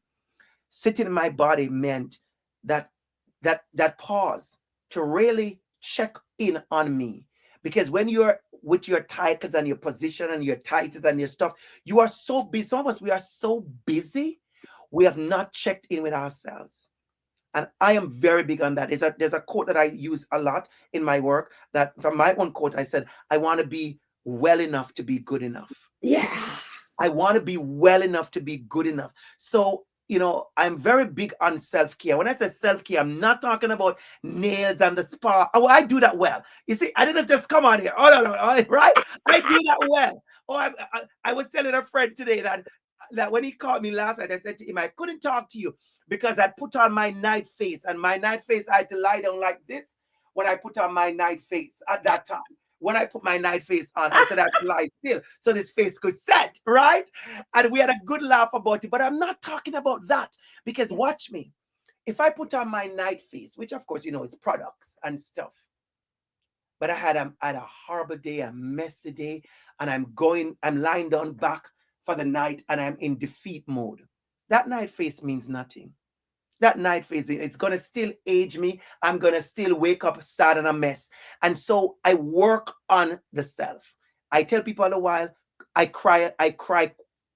sitting in my body meant that that pause to really check in on me. Because when you're with your titles and your position and your titles and your stuff, you are so busy. Some of us, we are so busy, we have not checked in with ourselves. And I am very big on that. There's a quote that I use a lot in my work, that from my own quote, I said, I want to be well enough to be good enough. Yeah. I want to be well enough to be good enough. So, I'm very big on self-care. When I say self-care, I'm not talking about nails and the spa. Oh, I do that well. You see, I didn't just come on here. Oh, no, no, right? I do that well. Oh, I was telling a friend today that when he called me last night, I said to him, I couldn't talk to you because I put on my night face. And my night face, I had to lie down like this when I put on my night face at that time. When I put my night face on, I said I had to lie still so this face could set, right? And we had a good laugh about it. But I'm not talking about that, because watch me. If I put on my night face, which of course, is products and stuff, but I had a horrible day, a messy day, and I'm lying down back for the night and I'm in defeat mode. That night face means nothing. That night phase, it's going to still age me. I'm going to still wake up sad and a mess. And so I work on the self. I tell people all the while, I cry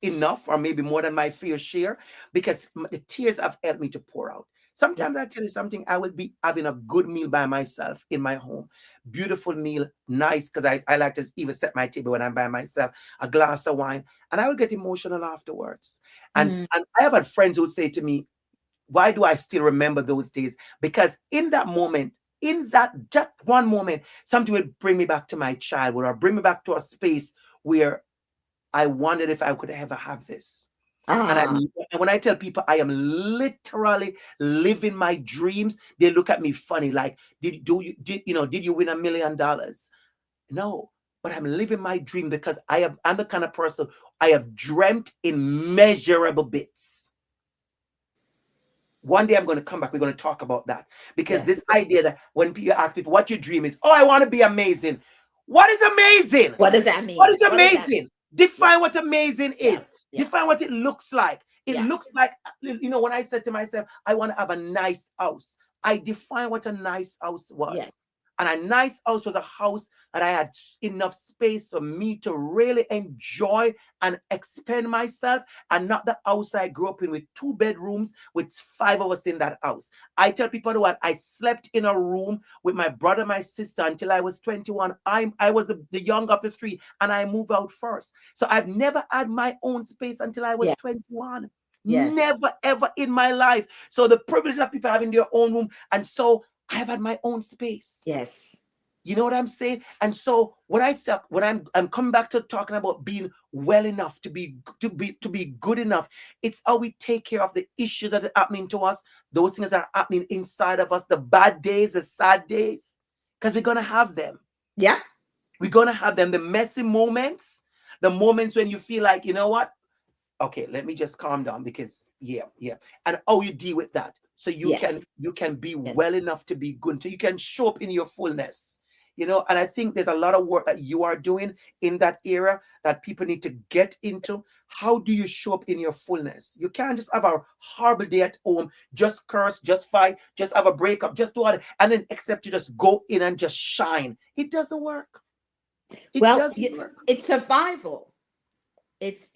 enough, or maybe more than my fair share, because the tears have helped me to pour out. Yeah. Sometimes I tell you something, I will be having a good meal by myself in my home. Beautiful meal, nice, because I like to even set my table when I'm by myself, a glass of wine, and I will get emotional afterwards. And I have had friends who would say to me, why do I still remember those days? Because in that moment, in that just one moment, something would bring me back to my childhood, or bring me back to a space where I wondered if I could ever have this. And when I tell people I am literally living my dreams, they look at me funny, like, did you win $1 million? No, but I'm living my dream because I'm the kind of person, I have dreamt in measurable bits. One day I'm going to come back. We're going to talk about that, because Yes. this idea that when people ask people what your dream is, oh, I want to be amazing. What is amazing? What does that What mean? is What does that mean? amazing? Yeah. Define what amazing Yeah. is. Yeah. Define what it looks like. It Yeah. looks like, when I said to myself, I want to have a nice house, I define what a nice house Yeah. was. And a nice house was a house that I had enough space for me to really enjoy and expend myself, and not the house I grew up in with 2 bedrooms with 5 of us in that house. I tell people what, I slept in a room with my brother, my sister until I was 21. I was the young of the 3, and I moved out first. So I've never had my own space until I was Yeah. 21. Yes. Never ever in my life. So the privilege of people having their own room, and so I've had my own space. Yes. You know what I'm saying? And so when I'm coming back to talking about being well enough to be good enough, it's how we take care of the issues that are happening to us, those things that are happening inside of us, the bad days, the sad days, because we're gonna have them. Yeah. We're gonna have them, the messy moments, the moments when you feel like, you know what? Okay, let me just calm down, because yeah, and how you deal with that, so you can Yes. be Yes. well enough to be good, so you can show up in your fullness. you know, and I think there's a lot of work that you are doing in that area that people need to get into. How do you show up in your fullness? You can't just have a horrible day at home, just curse, just fight, just have a breakup, just do it, and then accept to just go in and just shine. It doesn't work. It Well, doesn't work. it's survival. It's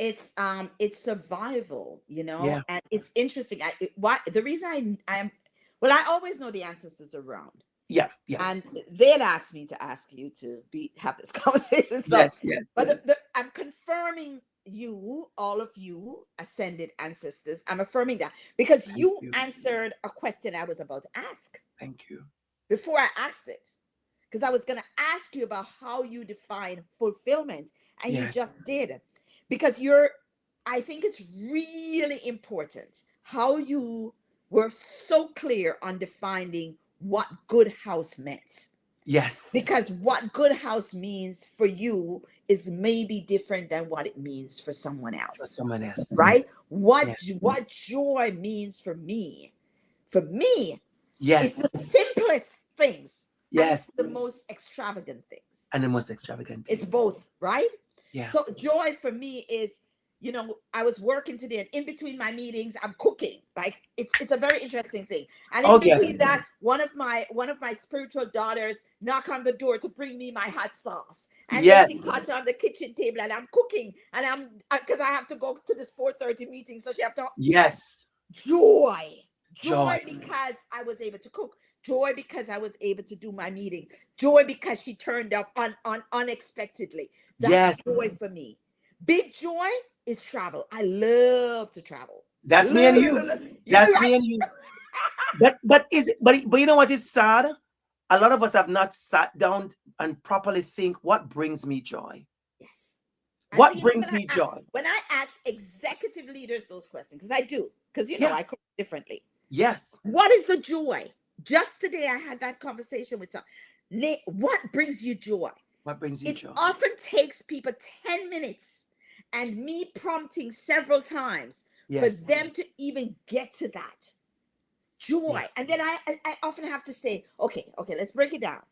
survival, you know, Yeah. and it's interesting. Why the reason I am, well, I always know the ancestors around, Yeah. Yeah. and they'd asked me to ask you to have this conversation. So, Yes. Yes. but Yes. I'm confirming you, all of you ascended ancestors. I'm affirming that because Thank you you. answered a question I was about to ask Thank you. before I asked it. Because I was going to ask you about how you define fulfillment, and you Yes. just did. Because I think it's really important how you were so clear on defining what good house meant. Yes. Because what good house means for you is maybe different than what it means for someone For else. someone else. Right? Yes. What joy means for me it's Yes. the simplest things, and it's Yes. the most extravagant things. And the most extravagant It's things. both, right? Yeah. So joy for me is, you know, I was working today, and in between my meetings, I'm cooking. Like it's a very interesting thing. And in Oh, yes. between that, one of my spiritual daughters knock on the door to bring me my hot sauce. And then Yes. she touch on the kitchen table, and I'm cooking, and I'm because I have to go to this 4:30 meeting, so she have to Yes. joy Joy. because I was able to cook, joy because I was able to do my meeting, joy because she turned up on unexpectedly. That's Yes. joy for me. Big joy is travel. I love to travel. That's me and you. You're That's right. me and you. But you know what is sad? A lot of us have not sat down and properly think, what brings me joy? Yes. And What so, brings me joy? when I ask executive leaders those questions, because I do, because you know Yeah. I cook differently. Yes. What is the joy? Just today I had that conversation with some. What brings you joy? What brings you It joy? often takes people 10 minutes and me prompting several times for Yes. them to even get to that joy. Yeah. And then I often have to say, okay, let's break it down.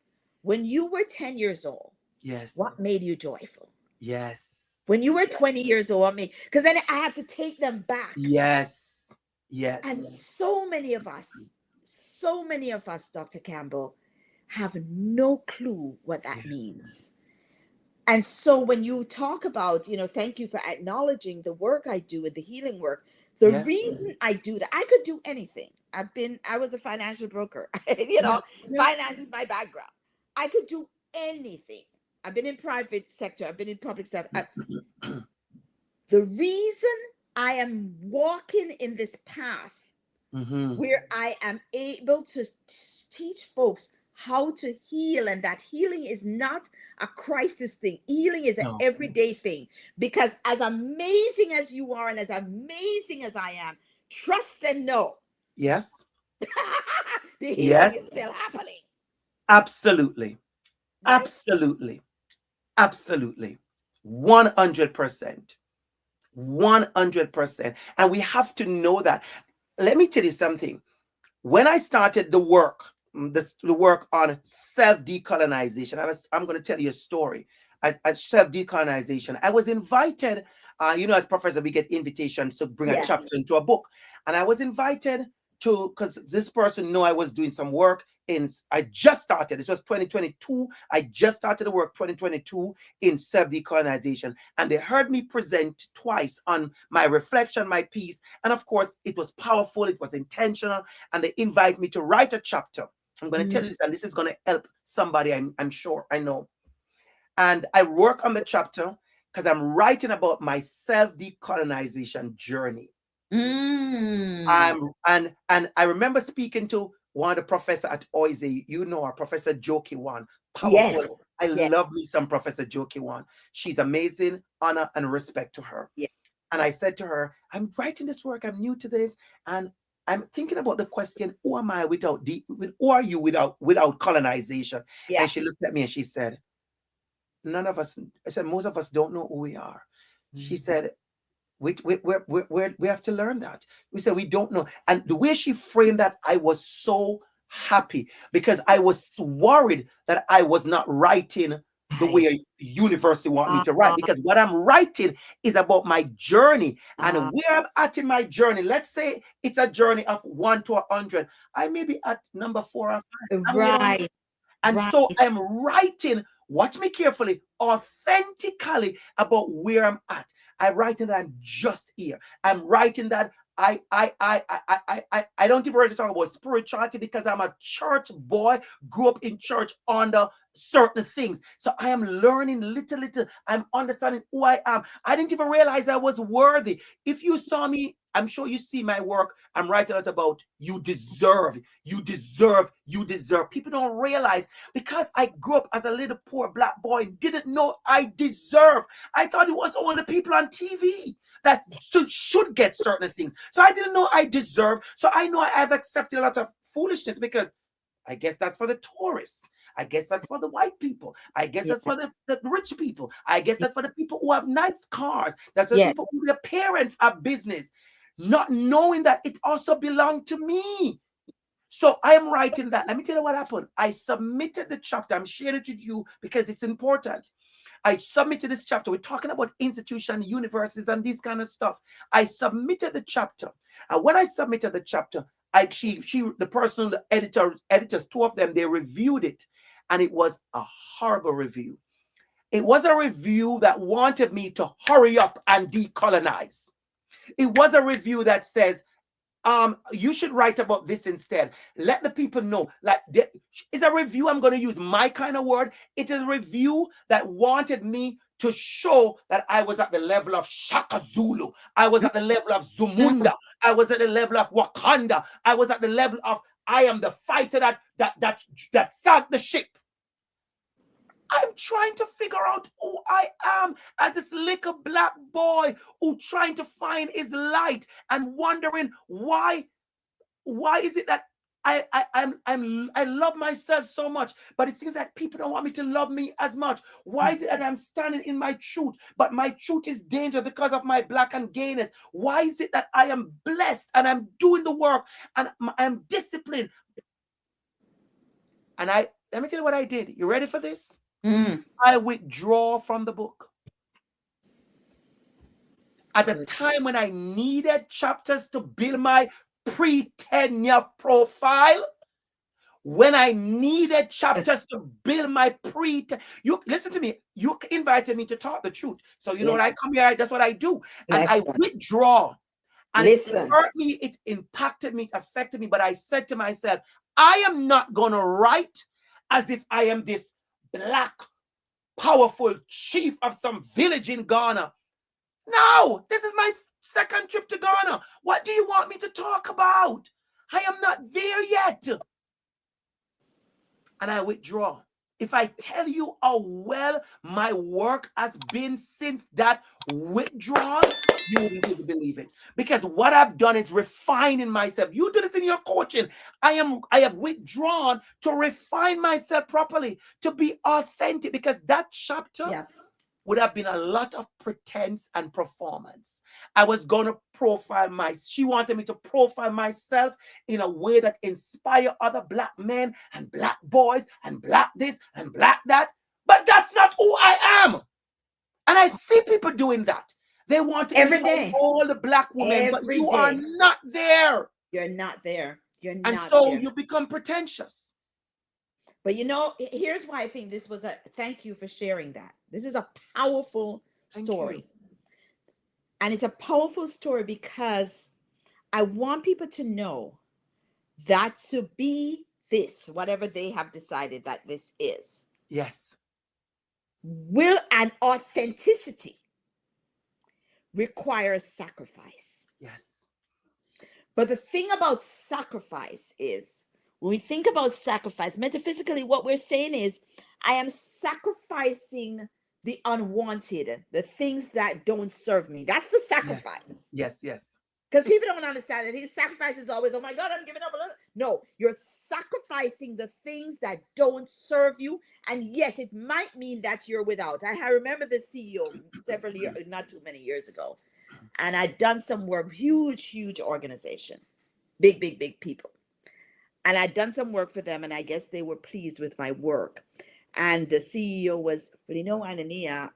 When you were 10 years old, Yes. what made you joyful? Yes. When you were 20 years old, because then I have to take them back. Yes. And Yes. so many of us, Dr. Campbell, have no clue what that Yes. means. And so when you talk about, you know, thank you for acknowledging the work I do and the healing work, the Yeah. reason I do that, I could do anything. I was a financial broker. You know, Yeah. finance is my background. I could do anything. I've been in private sector. I've been in public sector. The reason I am walking in this path Mm-hmm. where I am able to teach folks how to heal, and that healing is not a crisis thing. Healing is an No. everyday thing. Because as amazing as you are and as amazing as I am, trust and know Yes. the healing Yes. is still happening. Absolutely. Right? Absolutely. Absolutely. 100%. 100%. And we have to know that. Let me tell you something. When I started the work on self-decolonization, I'm going to tell you a story. At self-decolonization, I was invited, you know, as professor, we get invitations to bring a Yeah. chapter into a book. And I was invited to, because this person knew I was doing some work I just started, this was 2022. I just started the work 2022 in self-decolonization. And they heard me present twice on my reflection, my piece. And of course, it was powerful, it was intentional. And they invite me to write a chapter. I'm going to tell you this, and this is going to help somebody, I'm sure, I know. And I work on the chapter because I'm writing about my self-decolonization journey. And I remember speaking to one of the professor at Oise, you know her, Professor Joki Wan. Powerful. Yes. I Yes. love me some Professor Joki Wan. She's amazing. Honor and respect to her. Yeah. And I said to her, I'm writing this work, I'm new to this, and I'm thinking about the question, who am I who are you without colonization? Yeah. And she looked at me and she said, none of us, I said, most of us don't know who we are. She said, we have to learn that. We said we don't know. And the way she framed that, I was so happy because I was worried that I was not writing the way a university want me to write, because what I'm writing is about my journey and where I'm at in my journey. Let's say it's a journey of 1 to 100. I may be at number 4 or 5. Right. And so I'm writing, watch me carefully, authentically about where I'm at. I'm writing that I'm just here. I'm writing that I don't even really talk about spirituality because I'm a church boy, grew up in church under certain things. So I am learning little. I'm understanding who I am. I didn't even realize I was worthy. If you saw me, I'm sure you see my work. I'm writing out about you deserve. People don't realize, because I grew up as a little poor black boy and didn't know I deserve. I thought it was only people on TV that should get certain things. So I didn't know I deserve. So I know I've accepted a lot of foolishness because I guess that's for the tourists. I guess that's for the white people. I guess that's for the rich people. I guess that's for the people who have nice cars. That's for the people who their parents have business. Not knowing that it also belonged to me. So I am writing that. Let me tell you what happened. I submitted the chapter. I'm sharing it with you because it's important. I submitted this chapter. We're talking about institutions, universities, and this kind of stuff. I submitted the chapter. And when I submitted the chapter, the person, the editors, 2 of them, they reviewed it. And it was a horrible review. It was a review that wanted me to hurry up and decolonize. It was a review that says, you should write about this instead. Let the people know. Like, it's a review. I'm going to use my kind of word. It is a review that wanted me to show that I was at the level of Shaka Zulu. I was at the level of Zumunda. I was at the level of Wakanda. I was at the level of I am the fighter that sank the ship. I'm trying to figure out who I am as this little black boy who trying to find his light and wondering why is it that I love myself so much, but it seems like people don't want me to love me as much. Why is it that I'm standing in my truth, but my truth is dangerous because of my black and gayness? Why is it that I am blessed and I'm doing the work and I'm disciplined? And let me tell you what I did. You ready for this? I withdraw from the book. At a time when I needed chapters to build my pre-tenure profile, when I needed chapters to build my you listen to me, you invited me to talk the truth. So you know what, I come here, that's what I do. And I withdraw. And it hurt me, it impacted me, it affected me. But I said to myself, I am not going to write as if I am this black, powerful chief of some village in Ghana. No, this is my second trip to Ghana. What do you want me to talk about? I am not there yet. And I withdraw. If I tell you how well my work has been since that withdrawal, you wouldn't even believe it. Because what I've done is refining myself. You do this in your coaching. I have withdrawn to refine myself properly, to be authentic, because that chapter would have been a lot of pretense and performance. I was going to she wanted me to profile myself in a way that inspire other black men and black boys and black this and black that. But that's not who I am. And I see people doing that. They want to inspire all the black women, but you are not there. You're not there. You're not there. And so there. you become pretentious. But you know, here's why I think this was thank you for sharing that. This is a powerful story. And it's a powerful story because I want people to know that to be this, whatever they have decided that this is. Yes. Will and authenticity requires sacrifice. Yes. But the thing about sacrifice is, when we think about sacrifice, metaphysically, what we're saying is, I am sacrificing the unwanted, the things that don't serve me. That's the sacrifice. Yes. Because people don't understand that his sacrifice is always, oh my God, I'm giving up a little. No, you're sacrificing the things that don't serve you. And yes, it might mean that you're without. I remember the CEO several years, not too many years ago. And I'd done some work, huge organization, big people. And I'd done some work for them, and I guess they were pleased with my work. And the CEO was, well, you know, Aina-Nia,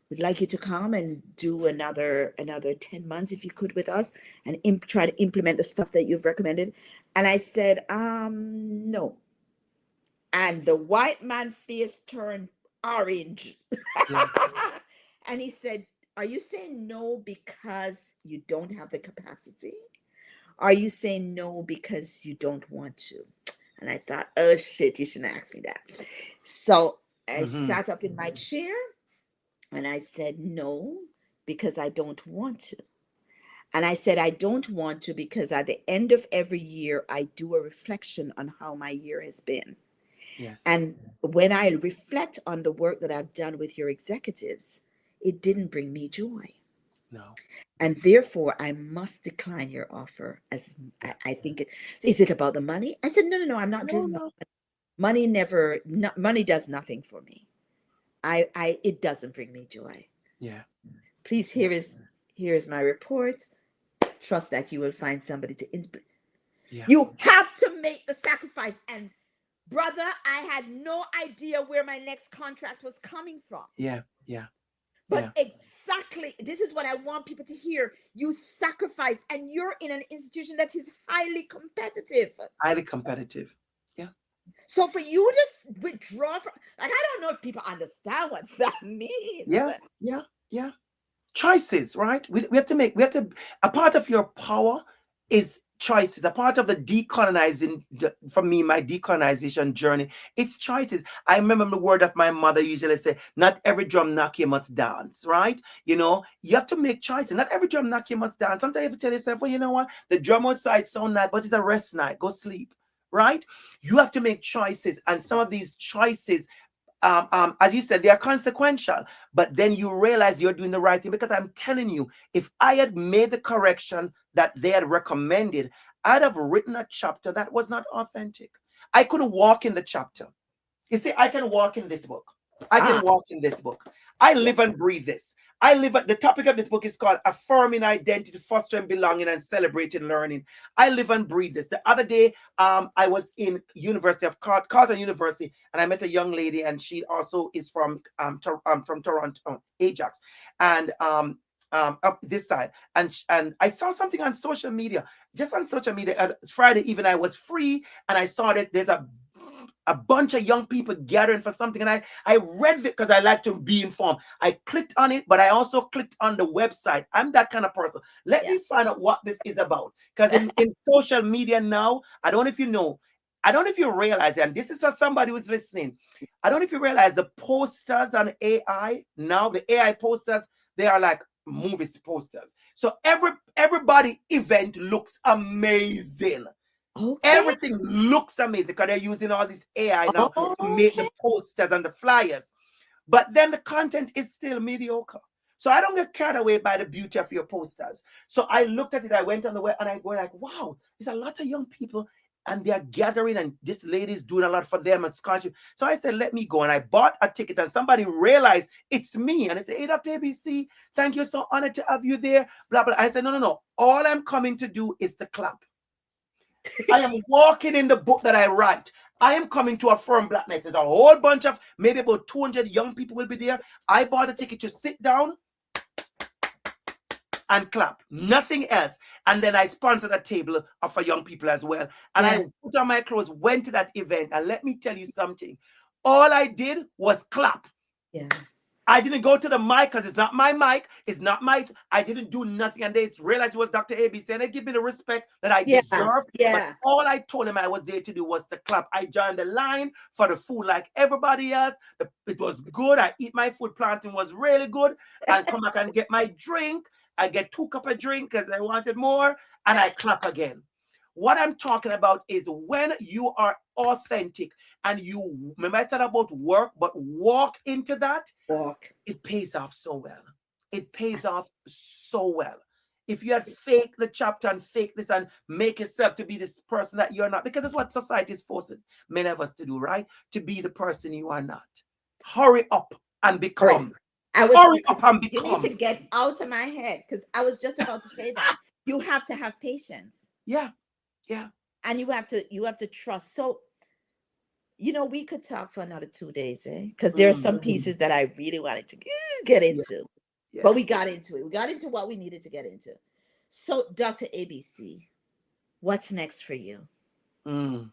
we'd like you to come and do another 10 months if you could with us, and try to implement the stuff that you've recommended. And I said, no. And the white man face turned orange. Yes. And he said, are you saying no because you don't have the capacity? Are you saying no because you don't want to? And I thought, oh shit, you shouldn't ask me that. So I sat up in my chair and I said, no, because I don't want to. And I said, I don't want to because at the end of every year, I do a reflection on how my year has been. Yes. And when I reflect on the work that I've done with your executives, it didn't bring me joy. No. And therefore, I must decline your offer. As I think, is it about the money? I said, no, I'm not driven by No. money. Money does nothing for me. It doesn't bring me joy. Yeah. Please, here is my report. Trust that you will find somebody to Yeah. You have to make the sacrifice. And brother, I had no idea where my next contract was coming from. Yeah. But exactly, this is what I want people to hear. You sacrifice, and you're in an institution that is highly competitive. Highly competitive. Yeah. So for you to withdraw from, like, I don't know if people understand what that means. Yeah. Choices, right? We have to, a part of your power is choices. A part of the decolonizing, for me, my decolonization journey, it's choices. I remember the word that my mother usually say, not every drum knock you must dance, right? You know, you have to make choices. Not every drum knock you must dance. Sometimes you have to tell yourself, well, you know what? The drum outside sound nice, but it's a rest night. Go sleep, right? You have to make choices. And some of these choices, as you said, they are consequential, but then you realize you're doing the right thing. Because I'm telling you, if I had made the correction that they had recommended, I'd have written a chapter that was not authentic. I couldn't walk in the chapter. You see, I can walk in this book. I can walk in this book. I live and breathe this. The topic of this book is called Affirming Identity, Fostering Belonging, and Celebrating Learning. I live and breathe this. The other day, I was in Carleton University, and I met a young lady, and she also is from Toronto, Ajax, and up this side. And I saw something on social media, Friday evening, I was free, and I saw that there's a bunch of young people gathering for something, and I read it because I like to be informed. I clicked on it, but I also clicked on the website. I'm that kind of person. Let me find out what this is about, because in social media now, I don't know if you know, I don't know if you realize, and this is for somebody who's listening, I don't know if you realize the posters on AI now, the AI posters, they are like movies posters. So everybody event looks amazing. Okay. Everything looks amazing because they're using all this AI now to make the posters and the flyers. But then the content is still mediocre. So I don't get carried away by the beauty of your posters. So I looked at it, I went on the web, and I go like, wow, there's a lot of young people, and they're gathering, and this lady's doing a lot for them and scholarship. So I said, let me go. And I bought a ticket, and somebody realized it's me. And I said, hey, Dr.ABC, thank you. So honored to have you there. Blah, blah. I said, no. All I'm coming to do is to clap. I am walking in the book that I write. I am coming to Affirm Blackness. There's a whole bunch of, maybe about 200 young people will be there. I bought a ticket to sit down and clap. Nothing else. And then I sponsored a table for young people as well. And I put on my clothes, went to that event. And let me tell you something. All I did was clap. Yeah. I didn't go to the mic because it's not my mic. It's not my. I didn't do nothing, and they realized it was Dr.ABC, and they give me the respect that I deserve. Yeah. But all I told them I was there to do was to clap. I joined the line for the food like everybody else. It was good. I eat my food. Planting was really good. And come back and get my drink. I get 2 cups of drink because I wanted more, and I clap again. What I'm talking about is when you are authentic and you, no matter about work, but walk into that, it pays off so well. It pays off so well. If you had fake the chapter and fake this and make yourself to be this person that you're not, because it's what society is forcing many of us to do, right? To be the person you are not. Hurry up and become. Hurry up and become. You need to get out of my head, because I was just about to say that. You have to have patience. Yeah. And you have to trust. So, you know, we could talk for another 2 days, eh? Because there are some pieces that I really wanted to get Yeah. into. But we got into it. We got into what we needed to get into. So, Dr. ABC, what's next for you? Mm.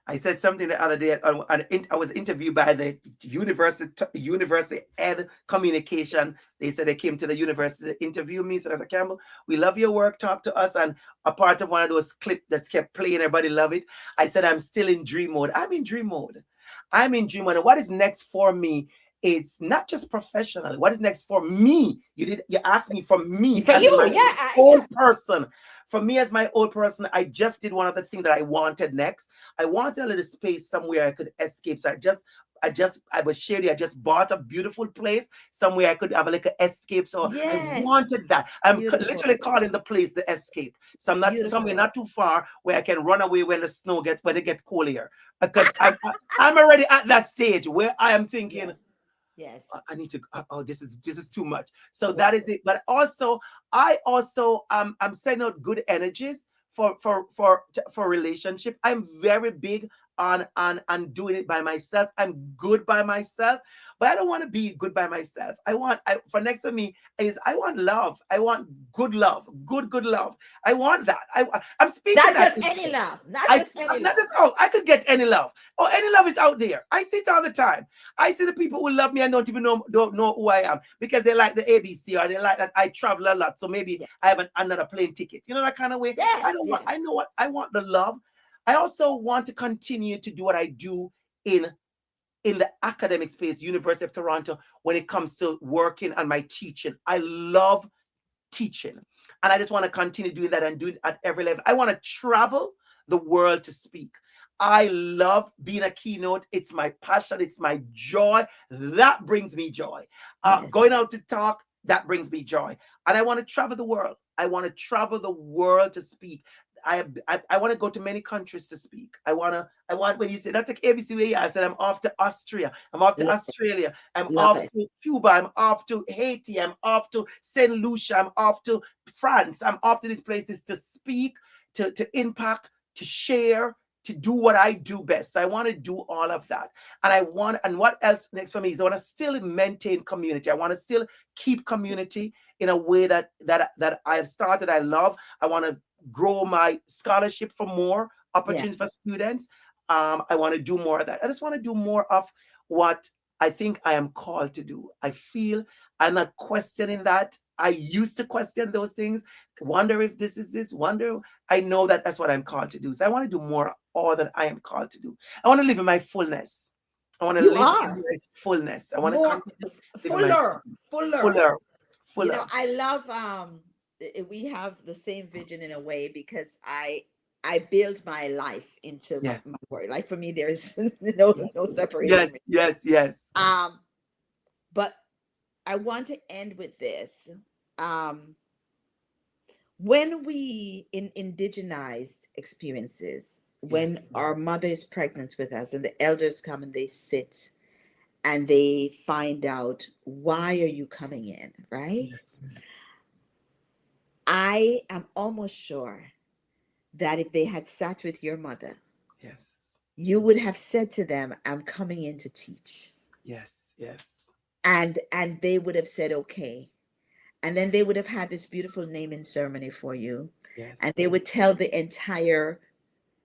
I said something the other day. I was interviewed by the university ed communication. They said they came to the university to interview me. So I said, Campbell, we love your work. Talk to us. And a part of one of those clips that kept playing, everybody love it. I said, I'm still in dream mode. I'm in dream mode. I'm in dream mode. And what is next for me? It's not just professional. What is next for me? You asked me for me For as in you, my yeah, own person. For me as my old person, I just did one of the things that I wanted next. I wanted a little space somewhere I could escape. So I was shady. I just bought a beautiful place somewhere I could have a little escape. So I yes, wanted that. I'm beautiful, literally calling the place the escape. So I'm not somewhere beautiful. not too far where I can run away when it get cool here. Because I'm already at that stage where I am thinking, Yes, yes, I need to. Oh, this is too much. So yes. that is it. But also, I'm sending out good energies for relationship. I'm very big on doing it by myself. I'm good by myself, but I don't want to be good by myself. For next to me is I want love. I want good love, good love. I want that. I'm speaking Not that. just any love. Not I just any not love. just I could get any love. Oh, any love is out there. I see it all the time. I see the people who love me and don't know who I am because they like the ABC or they like that I travel a lot. So maybe Yes, I have another plane ticket. You know, that kind of way. yes, I don't want. yes. I know what I want, the love. I also want to continue to do what I do in the academic space, University of Toronto, when it comes to working and my teaching. I love teaching, and I just want to continue doing that and doing it at every level. I want to travel the world to speak. I love being a keynote. It's my passion. It's my joy. That brings me joy. Yes. Going out to talk, that brings me joy. And I want to travel the world. I want to travel the world to speak. I want to go to many countries to speak. I want when you say Dr. ABC, I said I'm off to Austria. I'm off to Love, Australia. I'm love off it. to Cuba. I'm off to Haiti. I'm off to St. Lucia. I'm off to France. I'm off to these places to speak, to impact, to share, to do what I do best. I want to do all of that. And what else next for me is I want to still maintain community. I want to still keep community in a way that I've started. I love. I want to grow my scholarship for more opportunities for students. I want to do more of that. I just want to do more of what I think I am called to do. I feel I'm not questioning that. I used to question those things, wonder if this is this, wonder. I know that that's what I'm called to do. So I want to do more all that I am called to do. I want to live in my fullness. I want to You live in are my fullness. I want to more continue to live in my fuller, fuller. fuller, You know, fuller. I love we have the same vision in a way because I build my life into Yes, my work. Like for me, there is no yes, separation. yes, yes. But I want to end with this. Um, when we in indigenized experiences, when Yes, our mother is pregnant with us and the elders come and they sit and they find out, why are you coming in, right? yes, I am almost sure that if they had sat with your mother, yes, you would have said to them, I'm coming in to teach. yes, yes, And they would have said, okay. And then they would have had this beautiful naming ceremony for you. And yes, they would tell the entire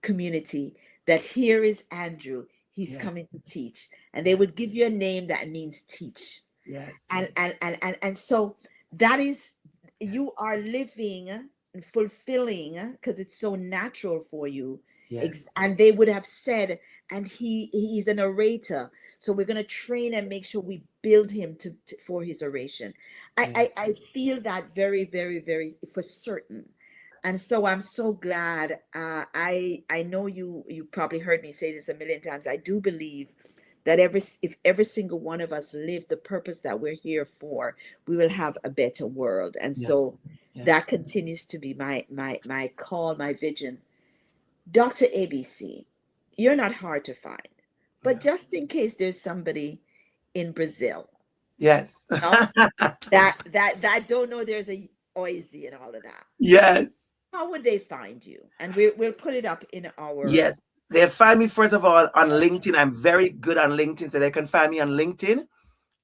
community that here is Andrew. He's yes, coming to teach. And they would yes, give you a name that means teach. yes, And so that is, you yes, are living and fulfilling because it's so natural for you. yes, And they would have said, and he's an orator, so we're going to train and make sure we build him for his oration. yes, I feel that very, very, very for certain. And so I'm so glad. I know you probably heard me say this a million times. I do believe that if every single one of us live the purpose that we're here for, we will have a better world. And yes, so that yes. continues to be my call, my vision. Dr. ABC, you're not hard to find, but No. just in case there's somebody in Brazil, Yes. you know, that don't know there's a Oisy and all of that. Yes. How would they find you? And we'll put it up in our. Yes. They find me, first of all, on LinkedIn. I'm very good on LinkedIn, so they can find me on LinkedIn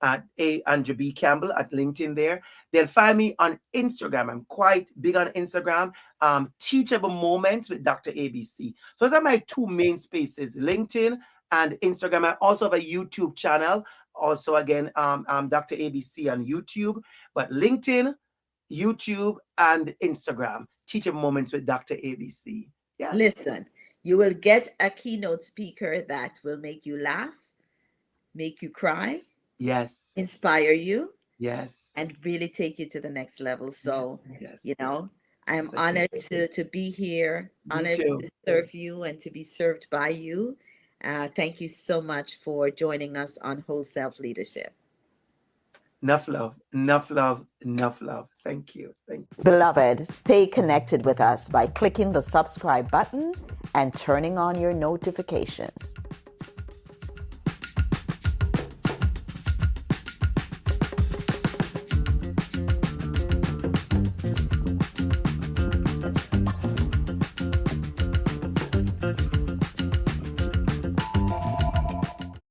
at Andrew B. Campbell at LinkedIn there. They'll find me on Instagram. I'm quite big on Instagram. Teachable Moments with Dr.ABC. So those are my two main spaces, LinkedIn and Instagram. I also have a YouTube channel. Also, again, Dr.ABC on YouTube. But LinkedIn, YouTube, and Instagram. Teachable Moments with Dr.ABC. Yes. Listen, you will get a keynote speaker that will make you laugh, make you cry, Yes. inspire you, Yes. and really take you to the next level. So, Yes. you know, I am Yes, I honored appreciate to be here, Me honored too. to serve you and to be served by you. Thank you so much for joining us on WholeSelf Leadership. Enough love, enough love, enough love. Thank you. Thank you. Beloved, stay connected with us by clicking the subscribe button and turning on your notifications.